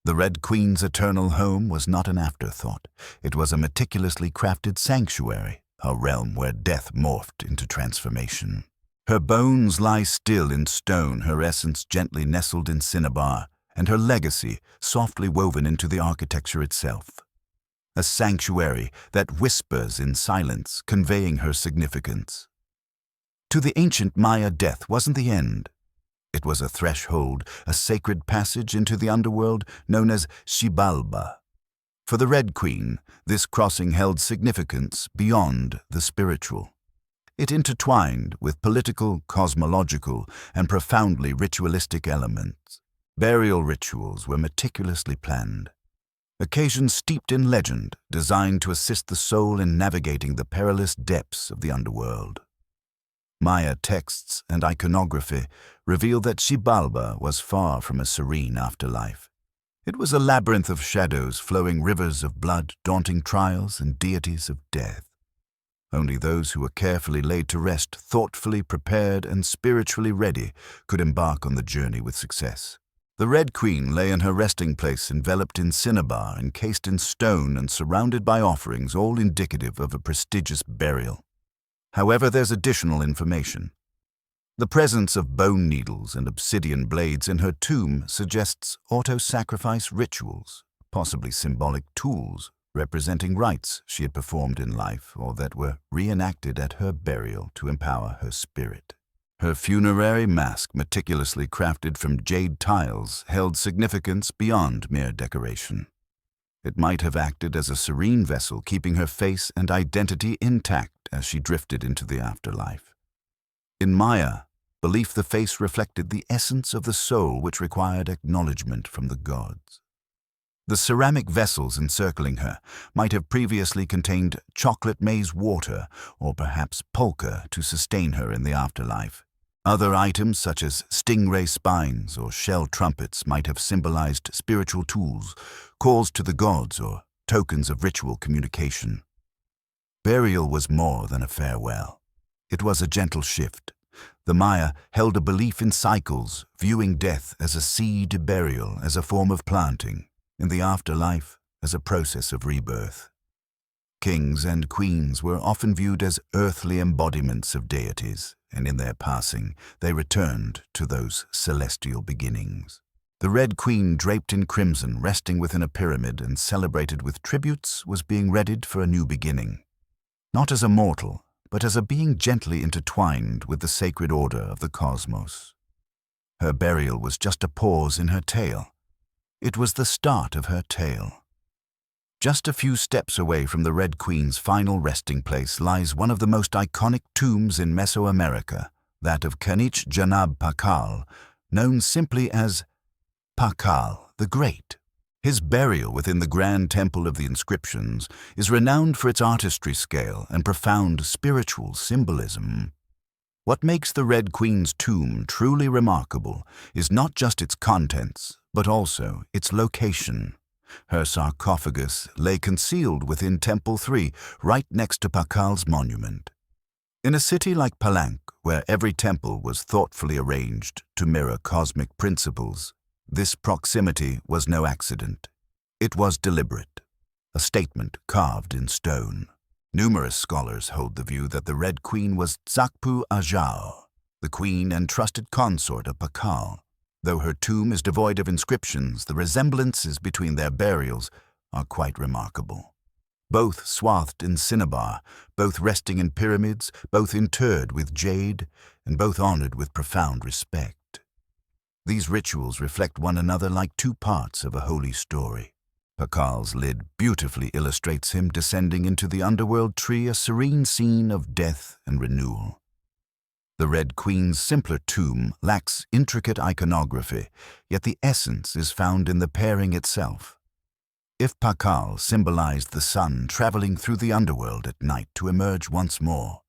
The Red Queen's eternal home was not an afterthought. It was a meticulously crafted sanctuary, a realm where death morphed into transformation. Her bones lie still in stone, her essence gently nestled in cinnabar, and her legacy softly woven into the architecture itself. A sanctuary that whispers in silence, conveying her significance. To the ancient Maya, death wasn't the end. It was a threshold, a sacred passage into the underworld known as Xibalba. For the Red Queen, this crossing held significance beyond the spiritual. It intertwined with political, cosmological, and profoundly ritualistic elements. Burial rituals were meticulously planned. Occasions steeped in legend, designed to assist the soul in navigating the perilous depths of the underworld. Maya texts and iconography reveal that Xibalba was far from a serene afterlife. It was a labyrinth of shadows, flowing rivers of blood, daunting trials, and deities of death. Only those who were carefully laid to rest, thoughtfully prepared, and spiritually ready could embark on the journey with success. The Red Queen lay in her resting place, enveloped in cinnabar, encased in stone, and surrounded by offerings, all indicative of a prestigious burial. However, there's additional information. The presence of bone needles and obsidian blades in her tomb suggests auto-sacrifice rituals, possibly symbolic tools representing rites she had performed in life or that were reenacted at her burial to empower her spirit. Her funerary mask, meticulously crafted from jade tiles, held significance beyond mere decoration. It might have acted as a serene vessel, keeping her face and identity intact as she drifted into the afterlife. In Maya, belief the face reflected the essence of the soul, which required acknowledgement from the gods. The ceramic vessels encircling her might have previously contained chocolate maize water or perhaps polka to sustain her in the afterlife. Other items such as stingray spines or shell trumpets might have symbolized spiritual tools, calls to the gods, or tokens of ritual communication. Burial was more than a farewell. It was a gentle shift. The Maya held a belief in cycles, viewing death as a seed, burial as a form of planting, in the afterlife as a process of rebirth. Kings and queens were often viewed as earthly embodiments of deities, and in their passing they returned to those celestial beginnings. The Red Queen, draped in crimson, resting within a pyramid and celebrated with tributes, was being readied for a new beginning. Not as a mortal, but as a being gently intertwined with the sacred order of the cosmos. Her burial was just a pause in her tale. It was the start of her tale. Just a few steps away from the Red Queen's final resting place lies one of the most iconic tombs in Mesoamerica, that of Kanich Janab Pakal, known simply as Pakal the Great. His burial within the grand temple of the inscriptions is renowned for its artistry scale and profound spiritual symbolism. What makes the Red Queen's tomb truly remarkable is not just its contents, but also its location. Her sarcophagus lay concealed within Temple 3, right next to Pakal's monument. In a city like Palanque, where every temple was thoughtfully arranged to mirror cosmic principles, this proximity was no accident. It was deliberate, a statement carved in stone. Numerous scholars hold the view that the Red Queen was Zakpu Ajao, the queen and trusted consort of Pakal. Though her tomb is devoid of inscriptions, the resemblances between their burials are quite remarkable. Both swathed in cinnabar, both resting in pyramids, both interred with jade, and both honored with profound respect. These rituals reflect one another like two parts of a holy story. Pakal's lid beautifully illustrates him descending into the underworld tree, a serene scene of death and renewal. The Red Queen's simpler tomb lacks intricate iconography, yet the essence is found in the pairing itself. If Pakal symbolized the sun traveling through the underworld at night to emerge once more,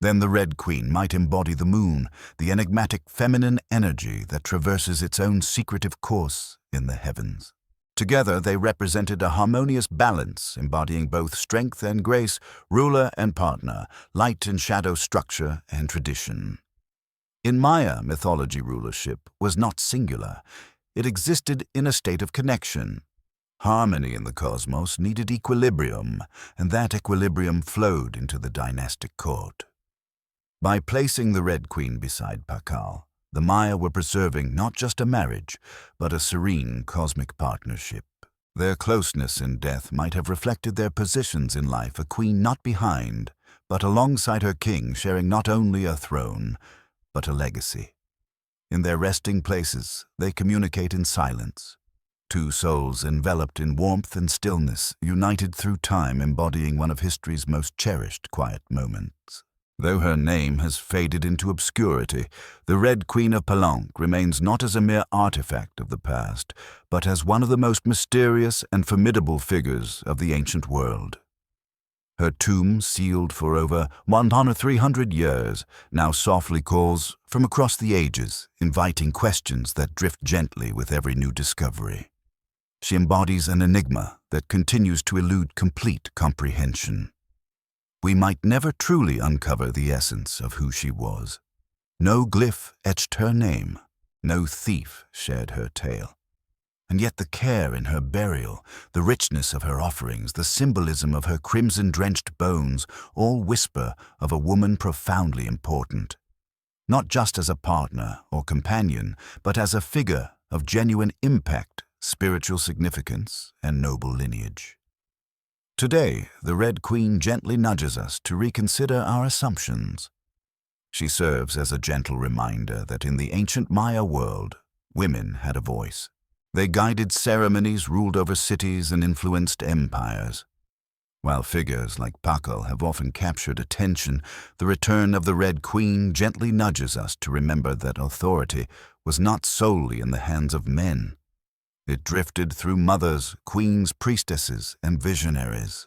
then the Red Queen might embody the moon, the enigmatic feminine energy that traverses its own secretive course in the heavens. Together they represented a harmonious balance, embodying both strength and grace, ruler and partner, light and shadow, structure and tradition. In Maya mythology, rulership was not singular. It existed in a state of connection. Harmony in the cosmos needed equilibrium, and that equilibrium flowed into the dynastic court. By placing the Red Queen beside Pakal, the Maya were preserving not just a marriage, but a serene cosmic partnership. Their closeness in death might have reflected their positions in life, a queen not behind, but alongside her king, sharing not only a throne, but a legacy. In their resting places, they communicate in silence. Two souls enveloped in warmth and stillness, united through time, embodying one of history's most cherished quiet moments. Though her name has faded into obscurity, the Red Queen of Palanque remains not as a mere artifact of the past, but as one of the most mysterious and formidable figures of the ancient world. Her tomb, sealed for over 300 years, now softly calls from across the ages, inviting questions that drift gently with every new discovery. She embodies an enigma that continues to elude complete comprehension. We might never truly uncover the essence of who she was. No glyph etched her name, no thief shared her tale. And yet the care in her burial, the richness of her offerings, the symbolism of her crimson-drenched bones, all whisper of a woman profoundly important. Not just as a partner or companion, but as a figure of genuine impact, spiritual significance, and noble lineage. Today, the Red Queen gently nudges us to reconsider our assumptions. She serves as a gentle reminder that in the ancient Maya world, women had a voice. They guided ceremonies, ruled over cities, and influenced empires. While figures like Pakal have often captured attention, the return of the Red Queen gently nudges us to remember that authority was not solely in the hands of men. It drifted through mothers, queens, priestesses, and visionaries.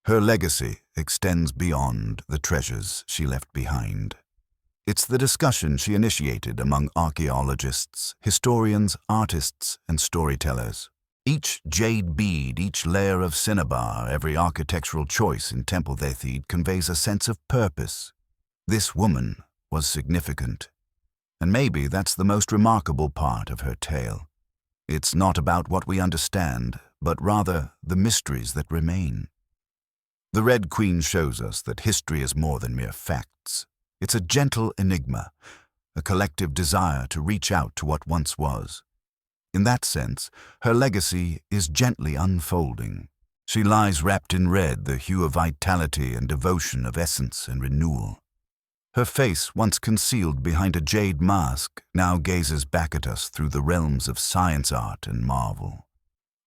Her legacy extends beyond the treasures she left behind. It's the discussion she initiated among archaeologists, historians, artists, and storytellers. Each jade bead, each layer of cinnabar, every architectural choice in Temple Thethid conveys a sense of purpose. This woman was significant. And maybe that's the most remarkable part of her tale. It's not about what we understand, but rather the mysteries that remain. The Red Queen shows us that history is more than mere facts. It's a gentle enigma, a collective desire to reach out to what once was. In that sense, her legacy is gently unfolding. She lies wrapped in red, the hue of vitality and devotion, of essence and renewal. Her face, once concealed behind a jade mask, now gazes back at us through the realms of science, art, and marvel.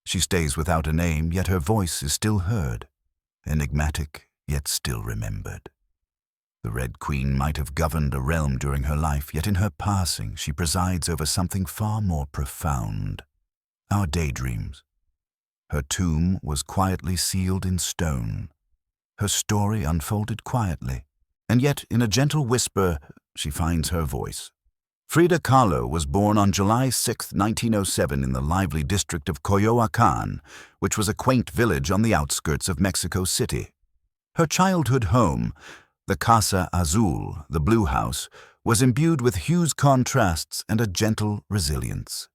She stays without a name, yet her voice is still heard, enigmatic, yet still remembered. The Red Queen might have governed a realm during her life, yet in her passing she presides over something far more profound. our daydreams. Her tomb was quietly sealed in stone. Her story unfolded quietly, and yet in a gentle whisper she finds her voice. Frida Kahlo was born on July 6, 1907 in the lively district of Coyoacán, which was a quaint village on the outskirts of Mexico City. Her childhood home, the Casa Azul, the Blue House, was imbued with hues, contrasts, and a gentle resilience.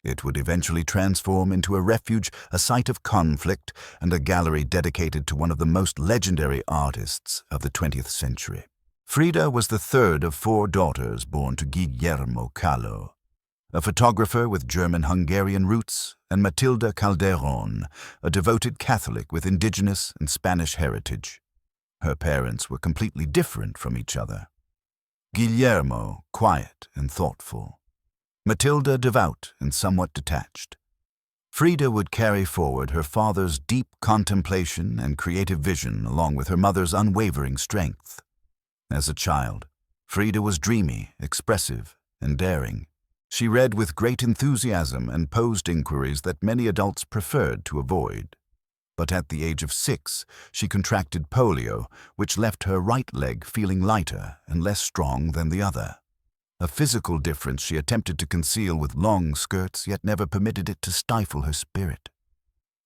It would eventually transform into a refuge, a site of conflict, and a gallery dedicated to one of the most legendary artists of the 20th century. Frida was the third of 4 daughters born to Guillermo Kahlo, a photographer with German-Hungarian roots, and Matilda Calderón, a devoted Catholic with indigenous and Spanish heritage. Her parents were completely different from each other. Guillermo, quiet and thoughtful. Matilda, devout and somewhat detached. Frida would carry forward her father's deep contemplation and creative vision along with her mother's unwavering strength. As a child, Frida was dreamy, expressive, and daring. She read with great enthusiasm and posed inquiries that many adults preferred to avoid. But at the age of 6, she contracted polio, which left her right leg feeling lighter and less strong than the other. A physical difference she attempted to conceal with long skirts, yet never permitted it to stifle her spirit.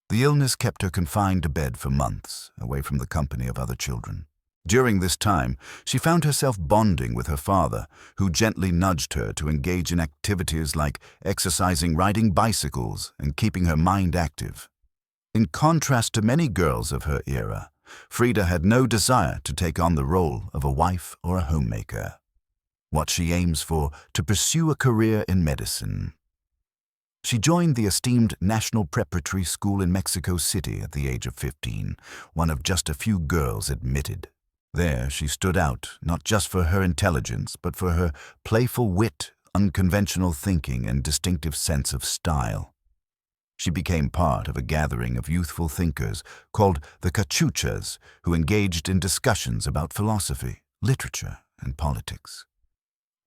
The illness kept her confined to bed for months, away from the company of other children. During this time, she found herself bonding with her father, who gently nudged her to engage in activities like exercising, riding bicycles, and keeping her mind active. In contrast to many girls of her era, Frida had no desire to take on the role of a wife or a homemaker. What she aims for, to pursue a career in medicine. She joined the esteemed National Preparatory School in Mexico City at the age of 15, one of just a few girls admitted. There she stood out, not just for her intelligence, but for her playful wit, unconventional thinking, and distinctive sense of style. She became part of a gathering of youthful thinkers called the Cachuchas, who engaged in discussions about philosophy, literature, and politics.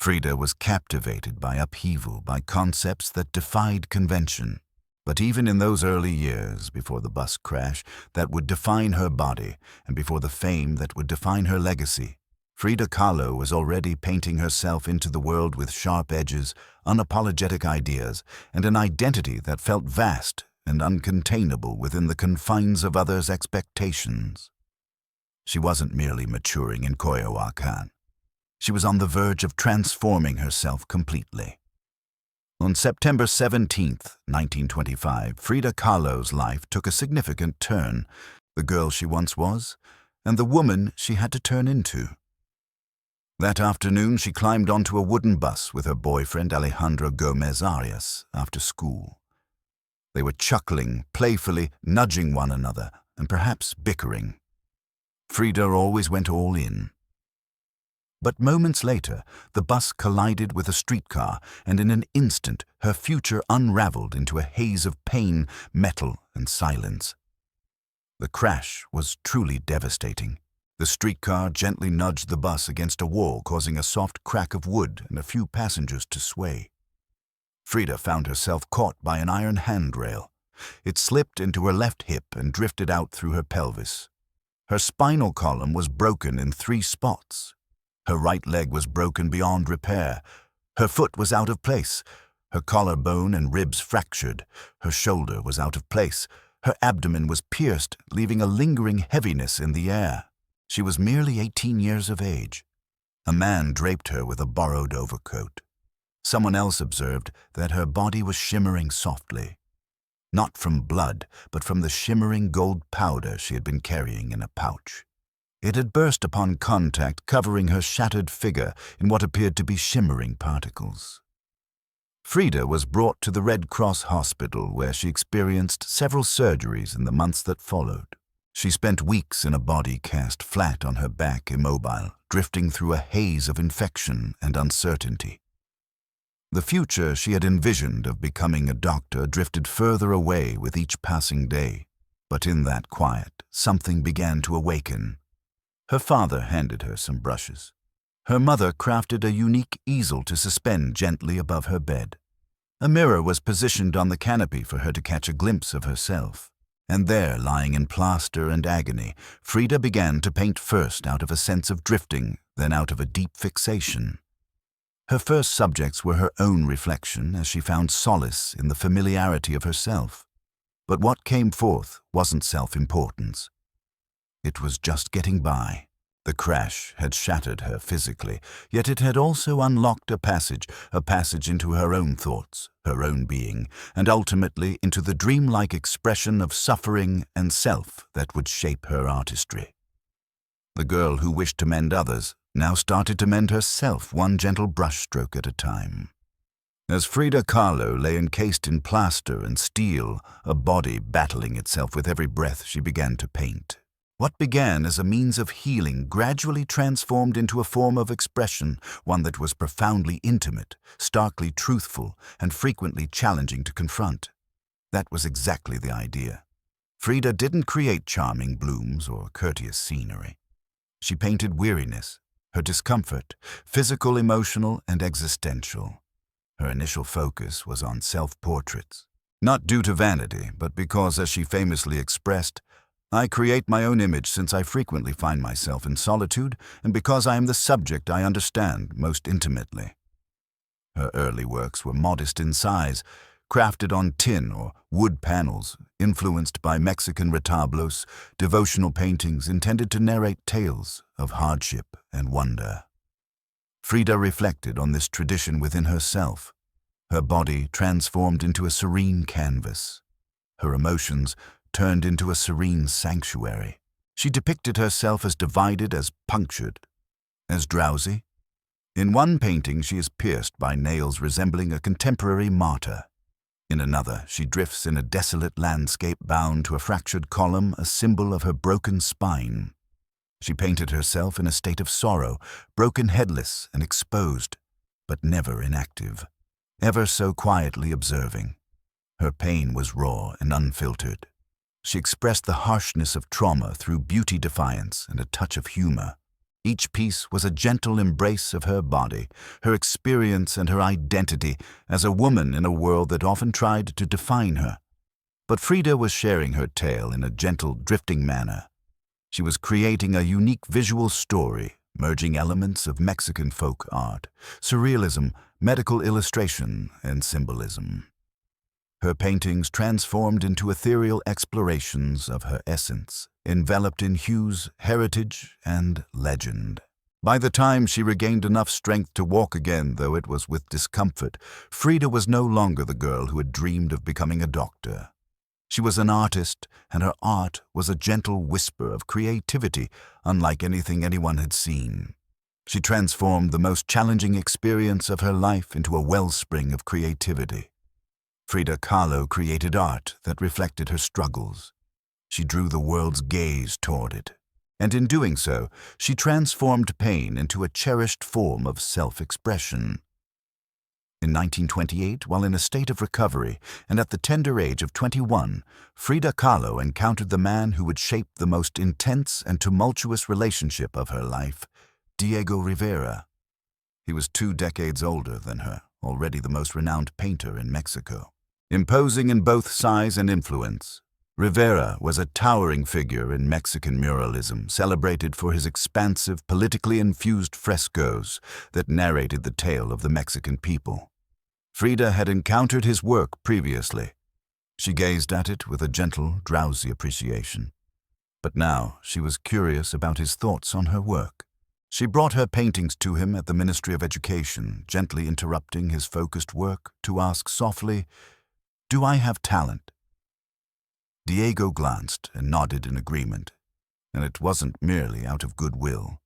Frida was captivated by upheaval, by concepts that defied convention. But even in those early years, before the bus crash that would define her body, and before the fame that would define her legacy, Frida Kahlo was already painting herself into the world with sharp edges, unapologetic ideas, and an identity that felt vast and uncontainable within the confines of others' expectations. She wasn't merely maturing in Coyoacán. She was on the verge of transforming herself completely. On September 17, 1925, Frida Kahlo's life took a significant turn, the girl she once was, and the woman she had to turn into. That afternoon, she climbed onto a wooden bus with her boyfriend Alejandro Gomez Arias after school. They were chuckling, playfully nudging one another, and perhaps bickering. Frida always went all in. But moments later, the bus collided with a streetcar, and in an instant, her future unraveled into a haze of pain, metal, and silence. The crash was truly devastating. The streetcar gently nudged the bus against a wall, causing a soft crack of wood and a few passengers to sway. Frida found herself caught by an iron handrail. It slipped into her left hip and drifted out through her pelvis. Her spinal column was broken in 3 spots. Her right leg was broken beyond repair. Her foot was out of place. Her collarbone and ribs fractured. Her shoulder was out of place. Her abdomen was pierced, leaving a lingering heaviness in the air. She was merely 18 years of age. A man draped her with a borrowed overcoat. Someone else observed that her body was shimmering softly. Not from blood, but from the shimmering gold powder she had been carrying in a pouch. It had burst upon contact, covering her shattered figure in what appeared to be shimmering particles. Frida was brought to the Red Cross Hospital, where she experienced several surgeries in the months that followed. She spent weeks in a body cast flat on her back, immobile, drifting through a haze of infection and uncertainty. The future she had envisioned of becoming a doctor drifted further away with each passing day. But in that quiet, something began to awaken. Her father handed her some brushes. Her mother crafted a unique easel to suspend gently above her bed. A mirror was positioned on the canopy for her to catch a glimpse of herself. And there, lying in plaster and agony, Frida began to paint first out of a sense of drifting, then out of a deep fixation. Her first subjects were her own reflection as she found solace in the familiarity of herself. But what came forth wasn't self-importance. It was just getting by. The crash had shattered her physically, yet it had also unlocked a passage into her own thoughts, her own being, and ultimately into the dreamlike expression of suffering and self that would shape her artistry. The girl who wished to mend others now started to mend herself one gentle brushstroke at a time. As Frida Kahlo lay encased in plaster and steel, a body battling itself with every breath she began to paint. What began as a means of healing gradually transformed into a form of expression, one that was profoundly intimate, starkly truthful, and frequently challenging to confront. That was exactly the idea. Frida didn't create charming blooms or courteous scenery. She painted weariness, her discomfort, physical, emotional, and existential. Her initial focus was on self-portraits, not due to vanity, but because, as she famously expressed, "I create my own image since I frequently find myself in solitude, and because I am the subject I understand most intimately." Her early works were modest in size, crafted on tin or wood panels, influenced by Mexican retablos, devotional paintings intended to narrate tales of hardship and wonder. Frida reflected on this tradition within herself. Her body transformed into a serene canvas. Her emotions turned into a serene sanctuary. She depicted herself as divided, as punctured, as drowsy. In one painting, she is pierced by nails resembling a contemporary martyr. In another, she drifts in a desolate landscape bound to a fractured column, a symbol of her broken spine. She painted herself in a state of sorrow, broken, headless, and exposed, but never inactive, ever so quietly observing. Her pain was raw and unfiltered. She expressed the harshness of trauma through beauty defiance and a touch of humor. Each piece was a gentle embrace of her body, her experience and her identity as a woman in a world that often tried to define her. But Frida was sharing her tale in a gentle, drifting manner. She was creating a unique visual story, merging elements of Mexican folk art, surrealism, medical illustration, and symbolism. Her paintings transformed into ethereal explorations of her essence, enveloped in hues, heritage, and legend. By the time she regained enough strength to walk again, though it was with discomfort, Frida was no longer the girl who had dreamed of becoming a doctor. She was an artist, and her art was a gentle whisper of creativity, unlike anything anyone had seen. She transformed the most challenging experience of her life into a wellspring of creativity. Frida Kahlo created art that reflected her struggles. She drew the world's gaze toward it, and in doing so, she transformed pain into a cherished form of self-expression. In 1928, while in a state of recovery and at the tender age of 21, Frida Kahlo encountered the man who would shape the most intense and tumultuous relationship of her life, Diego Rivera. He was 2 decades older than her, already the most renowned painter in Mexico. Imposing in both size and influence, Rivera was a towering figure in Mexican muralism, celebrated for his expansive, politically infused frescoes that narrated the tale of the Mexican people. Frida had encountered his work previously. She gazed at it with a gentle, drowsy appreciation. But now she was curious about his thoughts on her work. She brought her paintings to him at the Ministry of Education, gently interrupting his focused work to ask softly, "Do I have talent?" Diego glanced and nodded in agreement, and it wasn't merely out of goodwill.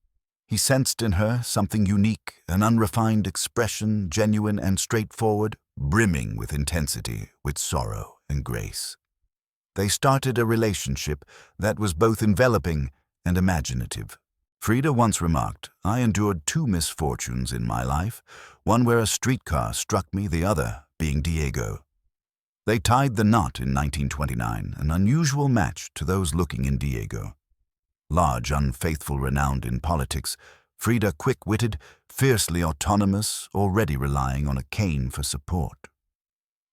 He sensed in her something unique, an unrefined expression, genuine and straightforward, brimming with intensity, with sorrow and grace. They started a relationship that was both enveloping and imaginative. Frida once remarked, "I endured 2 misfortunes in my life, one where a streetcar struck me, the other being Diego." They tied the knot in 1929, an unusual match to those looking in Diego. Large, unfaithful, renowned in politics, Frida quick-witted, fiercely autonomous, already relying on a cane for support.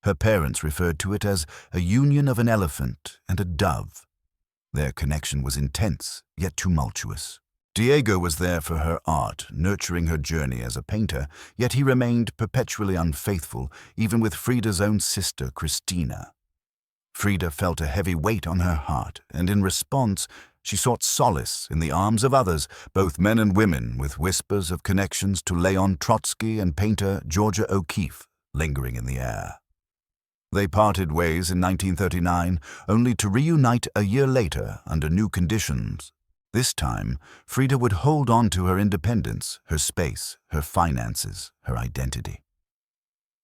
Her parents referred to it as a union of an elephant and a dove. Their connection was intense, yet tumultuous. Diego was there for her art, nurturing her journey as a painter, yet he remained perpetually unfaithful, even with Frida's own sister, Cristina. Frida felt a heavy weight on her heart, and in response, she sought solace in the arms of others, both men and women, with whispers of connections to Leon Trotsky and painter Georgia O'Keeffe lingering in the air. They parted ways in 1939, only to reunite a year later under new conditions. This time, Frida would hold on to her independence, her space, her finances, her identity.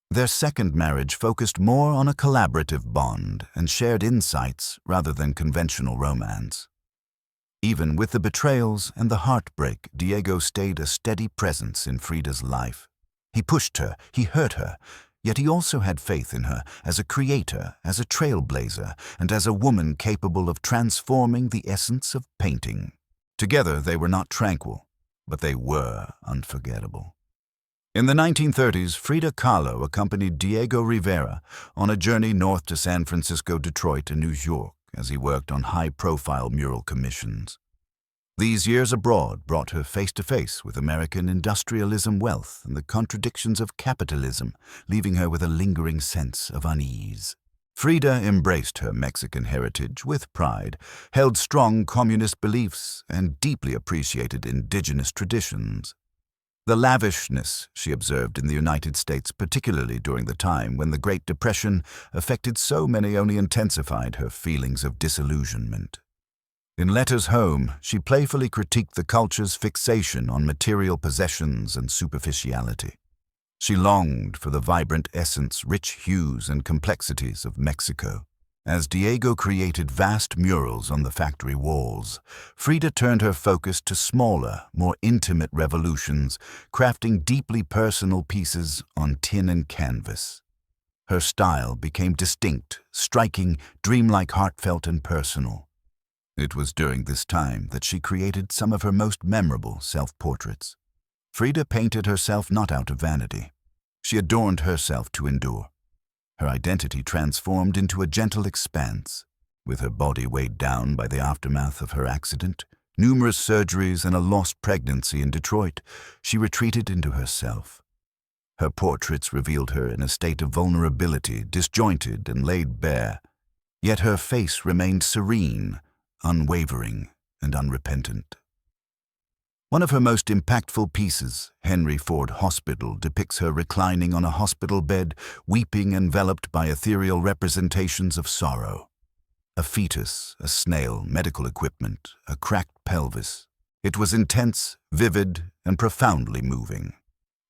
Their second marriage focused more on a collaborative bond and shared insights rather than conventional romance. Even with the betrayals and the heartbreak, Diego stayed a steady presence in Frida's life. He pushed her, he hurt her, yet he also had faith in her as a creator, as a trailblazer, and as a woman capable of transforming the essence of painting. Together they were not tranquil, but they were unforgettable. In the 1930s, Frida Kahlo accompanied Diego Rivera on a journey north to San Francisco, Detroit, and New York as he worked on high-profile mural commissions. These years abroad brought her face-to-face with American industrialism wealth and the contradictions of capitalism, leaving her with a lingering sense of unease. Frida embraced her Mexican heritage with pride, held strong communist beliefs, and deeply appreciated indigenous traditions. The lavishness she observed in the United States, particularly during the time when the Great Depression affected so many, only intensified her feelings of disillusionment. In letters home, she playfully critiqued the culture's fixation on material possessions and superficiality. She longed for the vibrant essence, rich hues, and complexities of Mexico. As Diego created vast murals on the factory walls, Frida turned her focus to smaller, more intimate revolutions, crafting deeply personal pieces on tin and canvas. Her style became distinct, striking, dreamlike, heartfelt, and personal. It was during this time that she created some of her most memorable self-portraits. Frida painted herself not out of vanity. She adorned herself to endure. Her identity transformed into a gentle expanse. With her body weighed down by the aftermath of her accident, numerous surgeries, and a lost pregnancy in Detroit, she retreated into herself. Her portraits revealed her in a state of vulnerability, disjointed and laid bare. Yet her face remained serene, unwavering, and unrepentant. One of her most impactful pieces, Henry Ford Hospital, depicts her reclining on a hospital bed, weeping, enveloped by ethereal representations of sorrow. A fetus, a snail, medical equipment, a cracked pelvis. It was intense, vivid, and profoundly moving.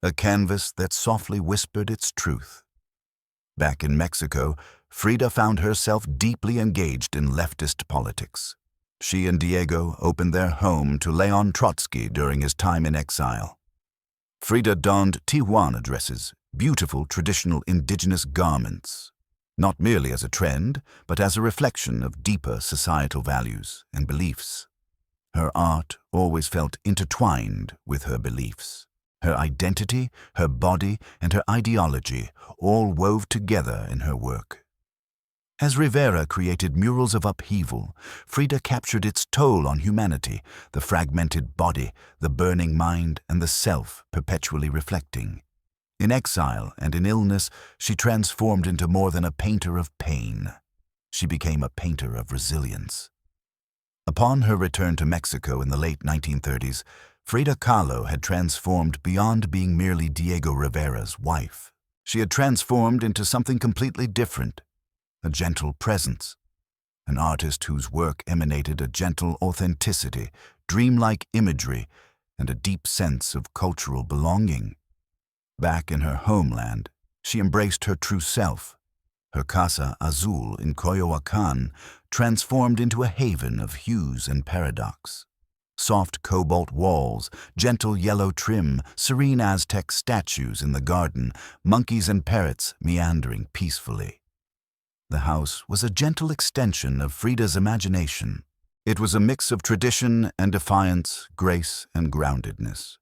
A canvas that softly whispered its truth. Back in Mexico, Frida found herself deeply engaged in leftist politics. She and Diego opened their home to Leon Trotsky during his time in exile. Frida donned Tijuana dresses, beautiful traditional indigenous garments, not merely as a trend, but as a reflection of deeper societal values and beliefs. Her art always felt intertwined with her beliefs. Her identity, her body, and her ideology all wove together in her work. As Rivera created murals of upheaval, Frida captured its toll on humanity, the fragmented body, the burning mind, and the self perpetually reflecting. In exile and in illness, she transformed into more than a painter of pain. She became a painter of resilience. Upon her return to Mexico in the late 1930s, Frida Kahlo had transformed beyond being merely Diego Rivera's wife. She had transformed into something completely different. A gentle presence, an artist whose work emanated a gentle authenticity, dreamlike imagery, and a deep sense of cultural belonging. Back in her homeland, she embraced her true self. Her Casa Azul in Coyoacán transformed into a haven of hues and paradox. Soft cobalt walls, gentle yellow trim, serene Aztec statues in the garden, monkeys and parrots meandering peacefully. The house was a gentle extension of Frida's imagination. It was a mix of tradition and defiance, grace and groundedness.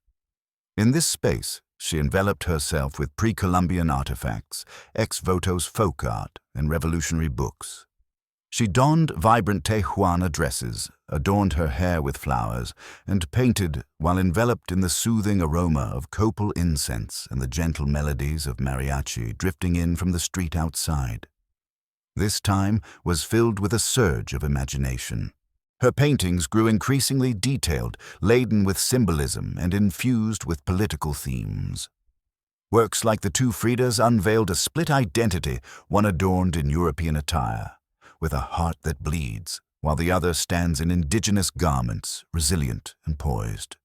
In this space, She enveloped herself with pre-Columbian artifacts, ex-votos folk art, and revolutionary books. She donned vibrant Tejuana dresses, adorned her hair with flowers, and painted while enveloped in the soothing aroma of copal incense and the gentle melodies of mariachi drifting in from the street outside. This time was filled with a surge of imagination. Her paintings grew increasingly detailed, laden with symbolism and infused with political themes. Works like the two Fridas unveiled a split identity, one adorned in European attire, with a heart that bleeds, while the other stands in indigenous garments, resilient and poised.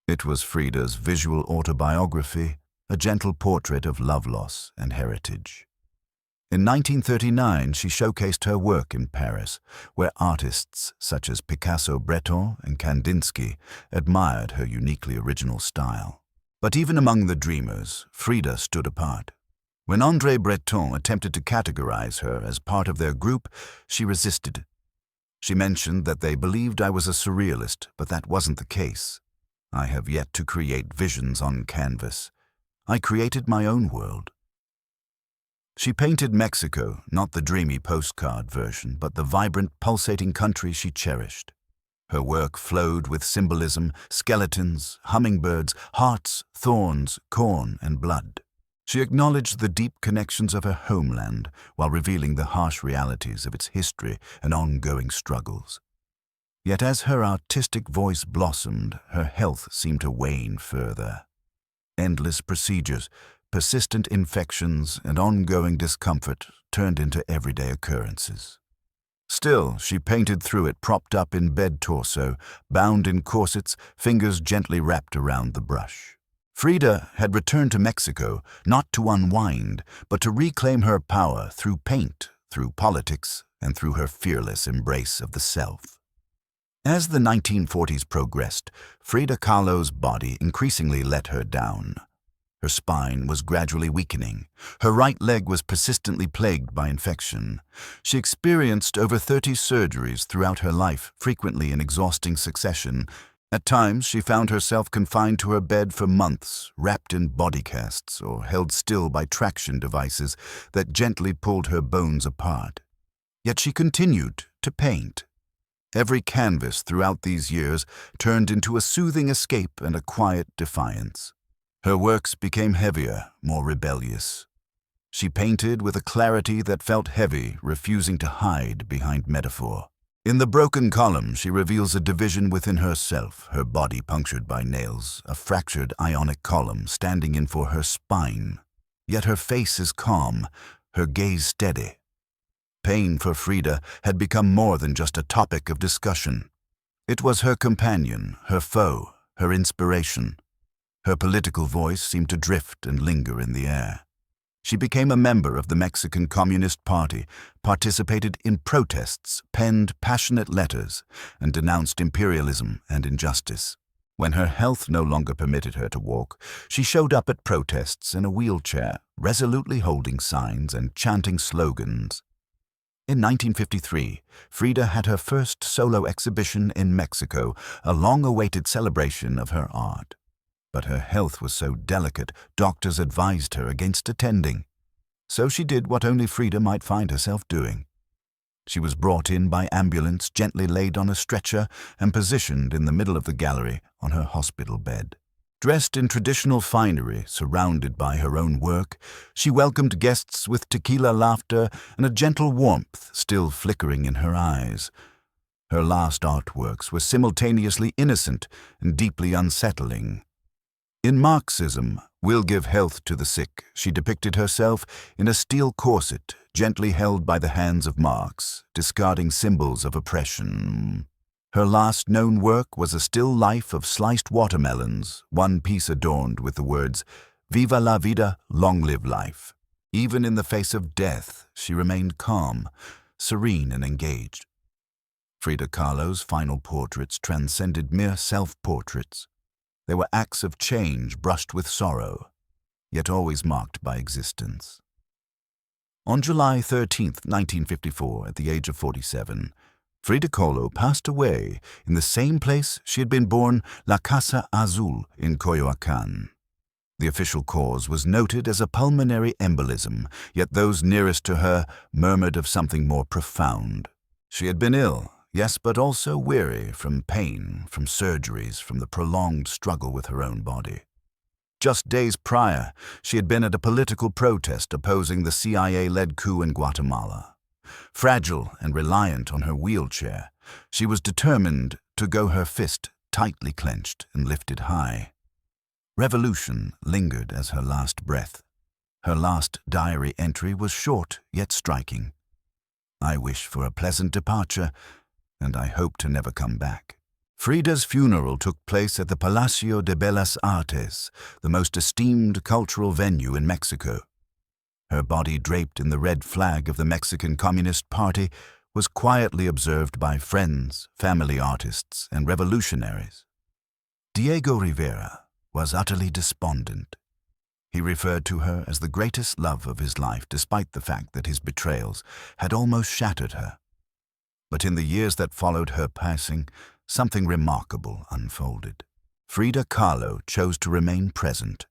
It was Frida's visual autobiography, a gentle portrait of love loss and heritage. In 1939, she showcased her work in Paris, where artists such as Picasso, Breton, and Kandinsky admired her uniquely original style. But even among the dreamers, Frida stood apart. When André Breton attempted to categorize her as part of their group, she resisted. She mentioned that they believed I was a surrealist, but that wasn't the case. I have yet to create visions on canvas. I created my own world. She painted Mexico, not the dreamy postcard version, but the vibrant, pulsating country she cherished. Her work flowed with symbolism, skeletons, hummingbirds, hearts, thorns, corn, and blood. She acknowledged the deep connections of her homeland while revealing the harsh realities of its history and ongoing struggles. Yet as her artistic voice blossomed, her health seemed to wane further. Endless procedures, persistent infections, and ongoing discomfort turned into everyday occurrences. Still, she painted through it, propped up in bed torso, bound in corsets, fingers gently wrapped around the brush. Frida had returned to Mexico not to unwind, but to reclaim her power through paint, through politics, and through her fearless embrace of the self. As the 1940s progressed, Frida Kahlo's body increasingly let her down. Her spine was gradually weakening. Her right leg was persistently plagued by infection. She experienced over 30 surgeries throughout her life, frequently in exhausting succession. At times, she found herself confined to her bed for months, wrapped in body casts or held still by traction devices that gently pulled her bones apart. Yet she continued to paint. Every canvas throughout these years turned into a soothing escape and a quiet defiance. Her works became heavier, more rebellious. She painted with a clarity that felt heavy, refusing to hide behind metaphor. In The Broken Column, she reveals a division within herself, her body punctured by nails, a fractured ionic column standing in for her spine. Yet her face is calm, her gaze steady. Pain for Frida had become more than just a topic of discussion. It was her companion, her foe, her inspiration. Her political voice seemed to drift and linger in the air. She became a member of the Mexican Communist Party, participated in protests, penned passionate letters, and denounced imperialism and injustice. When her health no longer permitted her to walk, she showed up at protests in a wheelchair, resolutely holding signs and chanting slogans. In 1953, Frida had her first solo exhibition in Mexico, a long-awaited celebration of her art. But her health was so delicate, doctors advised her against attending. So she did what only Frida might find herself doing. She was brought in by ambulance, gently laid on a stretcher, and positioned in the middle of the gallery on her hospital bed. Dressed in traditional finery, surrounded by her own work, she welcomed guests with tequila laughter and a gentle warmth still flickering in her eyes. Her last artworks were simultaneously innocent and deeply unsettling. In Marxism, Will Give Health to the Sick, she depicted herself in a steel corset, gently held by the hands of Marx, discarding symbols of oppression. Her last known work was a still life of sliced watermelons, one piece adorned with the words, "Viva la vida, long live life." Even in the face of death, she remained calm, serene and engaged. Frida Kahlo's final portraits transcended mere self-portraits. They were acts of change brushed with sorrow, yet always marked by existence. On July 13, 1954, at the age of 47, Frida Kahlo passed away in the same place she had been born, La Casa Azul in Coyoacán. The official cause was noted as a pulmonary embolism, yet those nearest to her murmured of something more profound. She had been ill, yes, but also weary from pain, from surgeries, from the prolonged struggle with her own body. Just days prior, she had been at a political protest opposing the CIA-led coup in Guatemala. Fragile and reliant on her wheelchair, she was determined to go her fist tightly clenched and lifted high. Revolution lingered as her last breath. Her last diary entry was short yet striking. "I wish for a pleasant departure, and I hope to never come back." Frida's funeral took place at the Palacio de Bellas Artes, the most esteemed cultural venue in Mexico. Her body, draped in the red flag of the Mexican Communist Party, was quietly observed by friends, family artists, and revolutionaries. Diego Rivera was utterly despondent. He referred to her as the greatest love of his life, despite the fact that his betrayals had almost shattered her. But in the years that followed her passing, something remarkable unfolded. Frida Kahlo chose to remain present.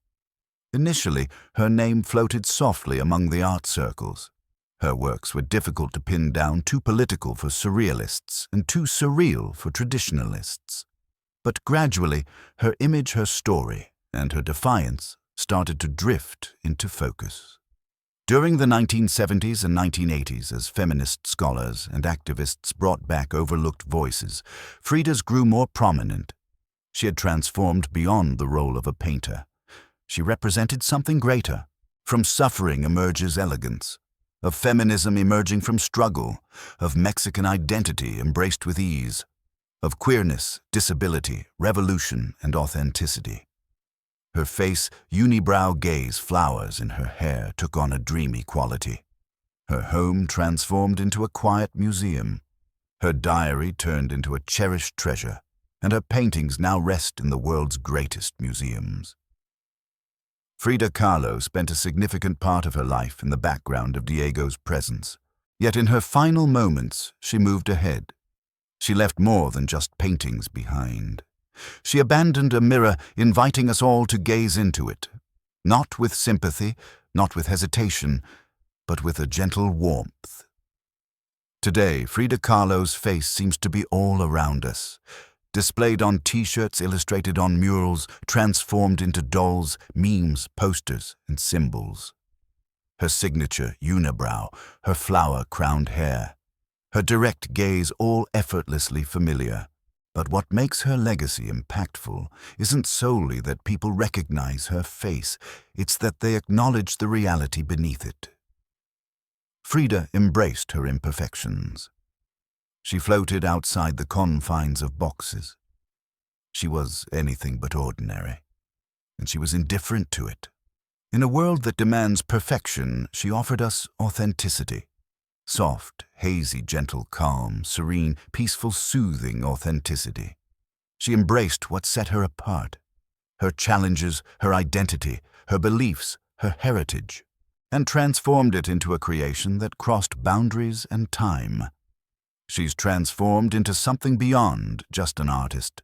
Initially, her name floated softly among the art circles. Her works were difficult to pin down, too political for surrealists and too surreal for traditionalists. But gradually, her image, her story, and her defiance started to drift into focus. During the 1970s and 1980s, as feminist scholars and activists brought back overlooked voices, Frida's grew more prominent. She had transformed beyond the role of a painter. She represented something greater. From suffering emerges elegance, of feminism emerging from struggle, of Mexican identity embraced with ease, of queerness, disability, revolution, and authenticity. Her face, unibrow gaze, flowers in her hair took on a dreamy quality. Her home transformed into a quiet museum. Her diary turned into a cherished treasure, and her paintings now rest in the world's greatest museums. Frida Kahlo spent a significant part of her life in the background of Diego's presence. Yet in her final moments, she moved ahead. She left more than just paintings behind. She abandoned a mirror, inviting us all to gaze into it, not with sympathy, not with hesitation, but with a gentle warmth. Today, Frida Kahlo's face seems to be all around us, displayed on T-shirts, illustrated on murals, transformed into dolls, memes, posters, and symbols. Her signature unibrow, her flower-crowned hair, her direct gaze all effortlessly familiar. But what makes her legacy impactful isn't solely that people recognize her face, it's that they acknowledge the reality beneath it. Frida embraced her imperfections. She floated outside the confines of boxes. She was anything but ordinary, and she was indifferent to it. In a world that demands perfection, she offered us authenticity. Soft, hazy, gentle, calm, serene, peaceful, soothing authenticity. She embraced what set her apart, her challenges, her identity, her beliefs, her heritage, and transformed it into a creation that crossed boundaries and time. She's transformed into something beyond just an artist.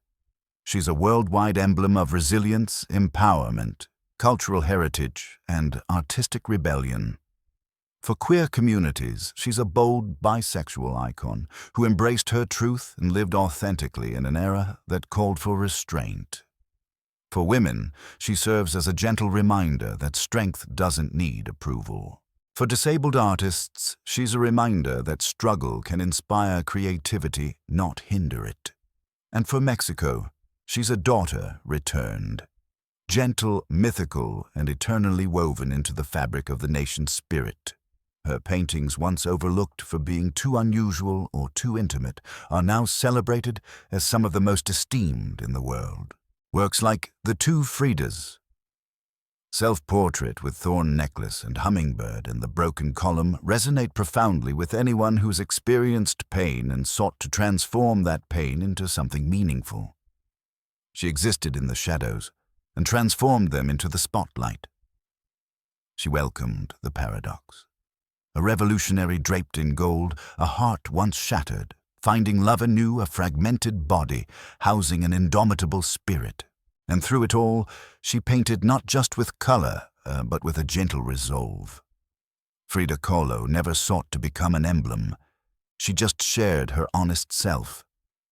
She's a worldwide emblem of resilience, empowerment, cultural heritage, and artistic rebellion. For queer communities, she's a bold bisexual icon who embraced her truth and lived authentically in an era that called for restraint. For women, she serves as a gentle reminder that strength doesn't need approval. For disabled artists, she's a reminder that struggle can inspire creativity, not hinder it. And for Mexico, she's a daughter returned. Gentle, mythical, and eternally woven into the fabric of the nation's spirit. Her paintings, once overlooked for being too unusual or too intimate, are now celebrated as some of the most esteemed in the world. Works like The Two Fridas, Self-Portrait with Thorn Necklace and Hummingbird and The Broken Column resonate profoundly with anyone who's experienced pain and sought to transform that pain into something meaningful. She existed in the shadows and transformed them into the spotlight. She welcomed the paradox. A revolutionary draped in gold, a heart once shattered, finding love anew, a fragmented body, housing an indomitable spirit. And through it all, she painted not just with color, but with a gentle resolve. Frida Kahlo never sought to become an emblem. She just shared her honest self,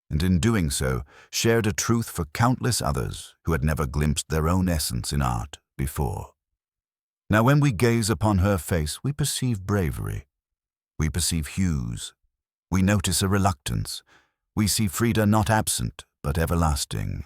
and in doing so, shared a truth for countless others who had never glimpsed their own essence in art before. Now when we gaze upon her face, we perceive bravery. We perceive hues. We notice a reluctance. We see Frida not absent, but everlasting,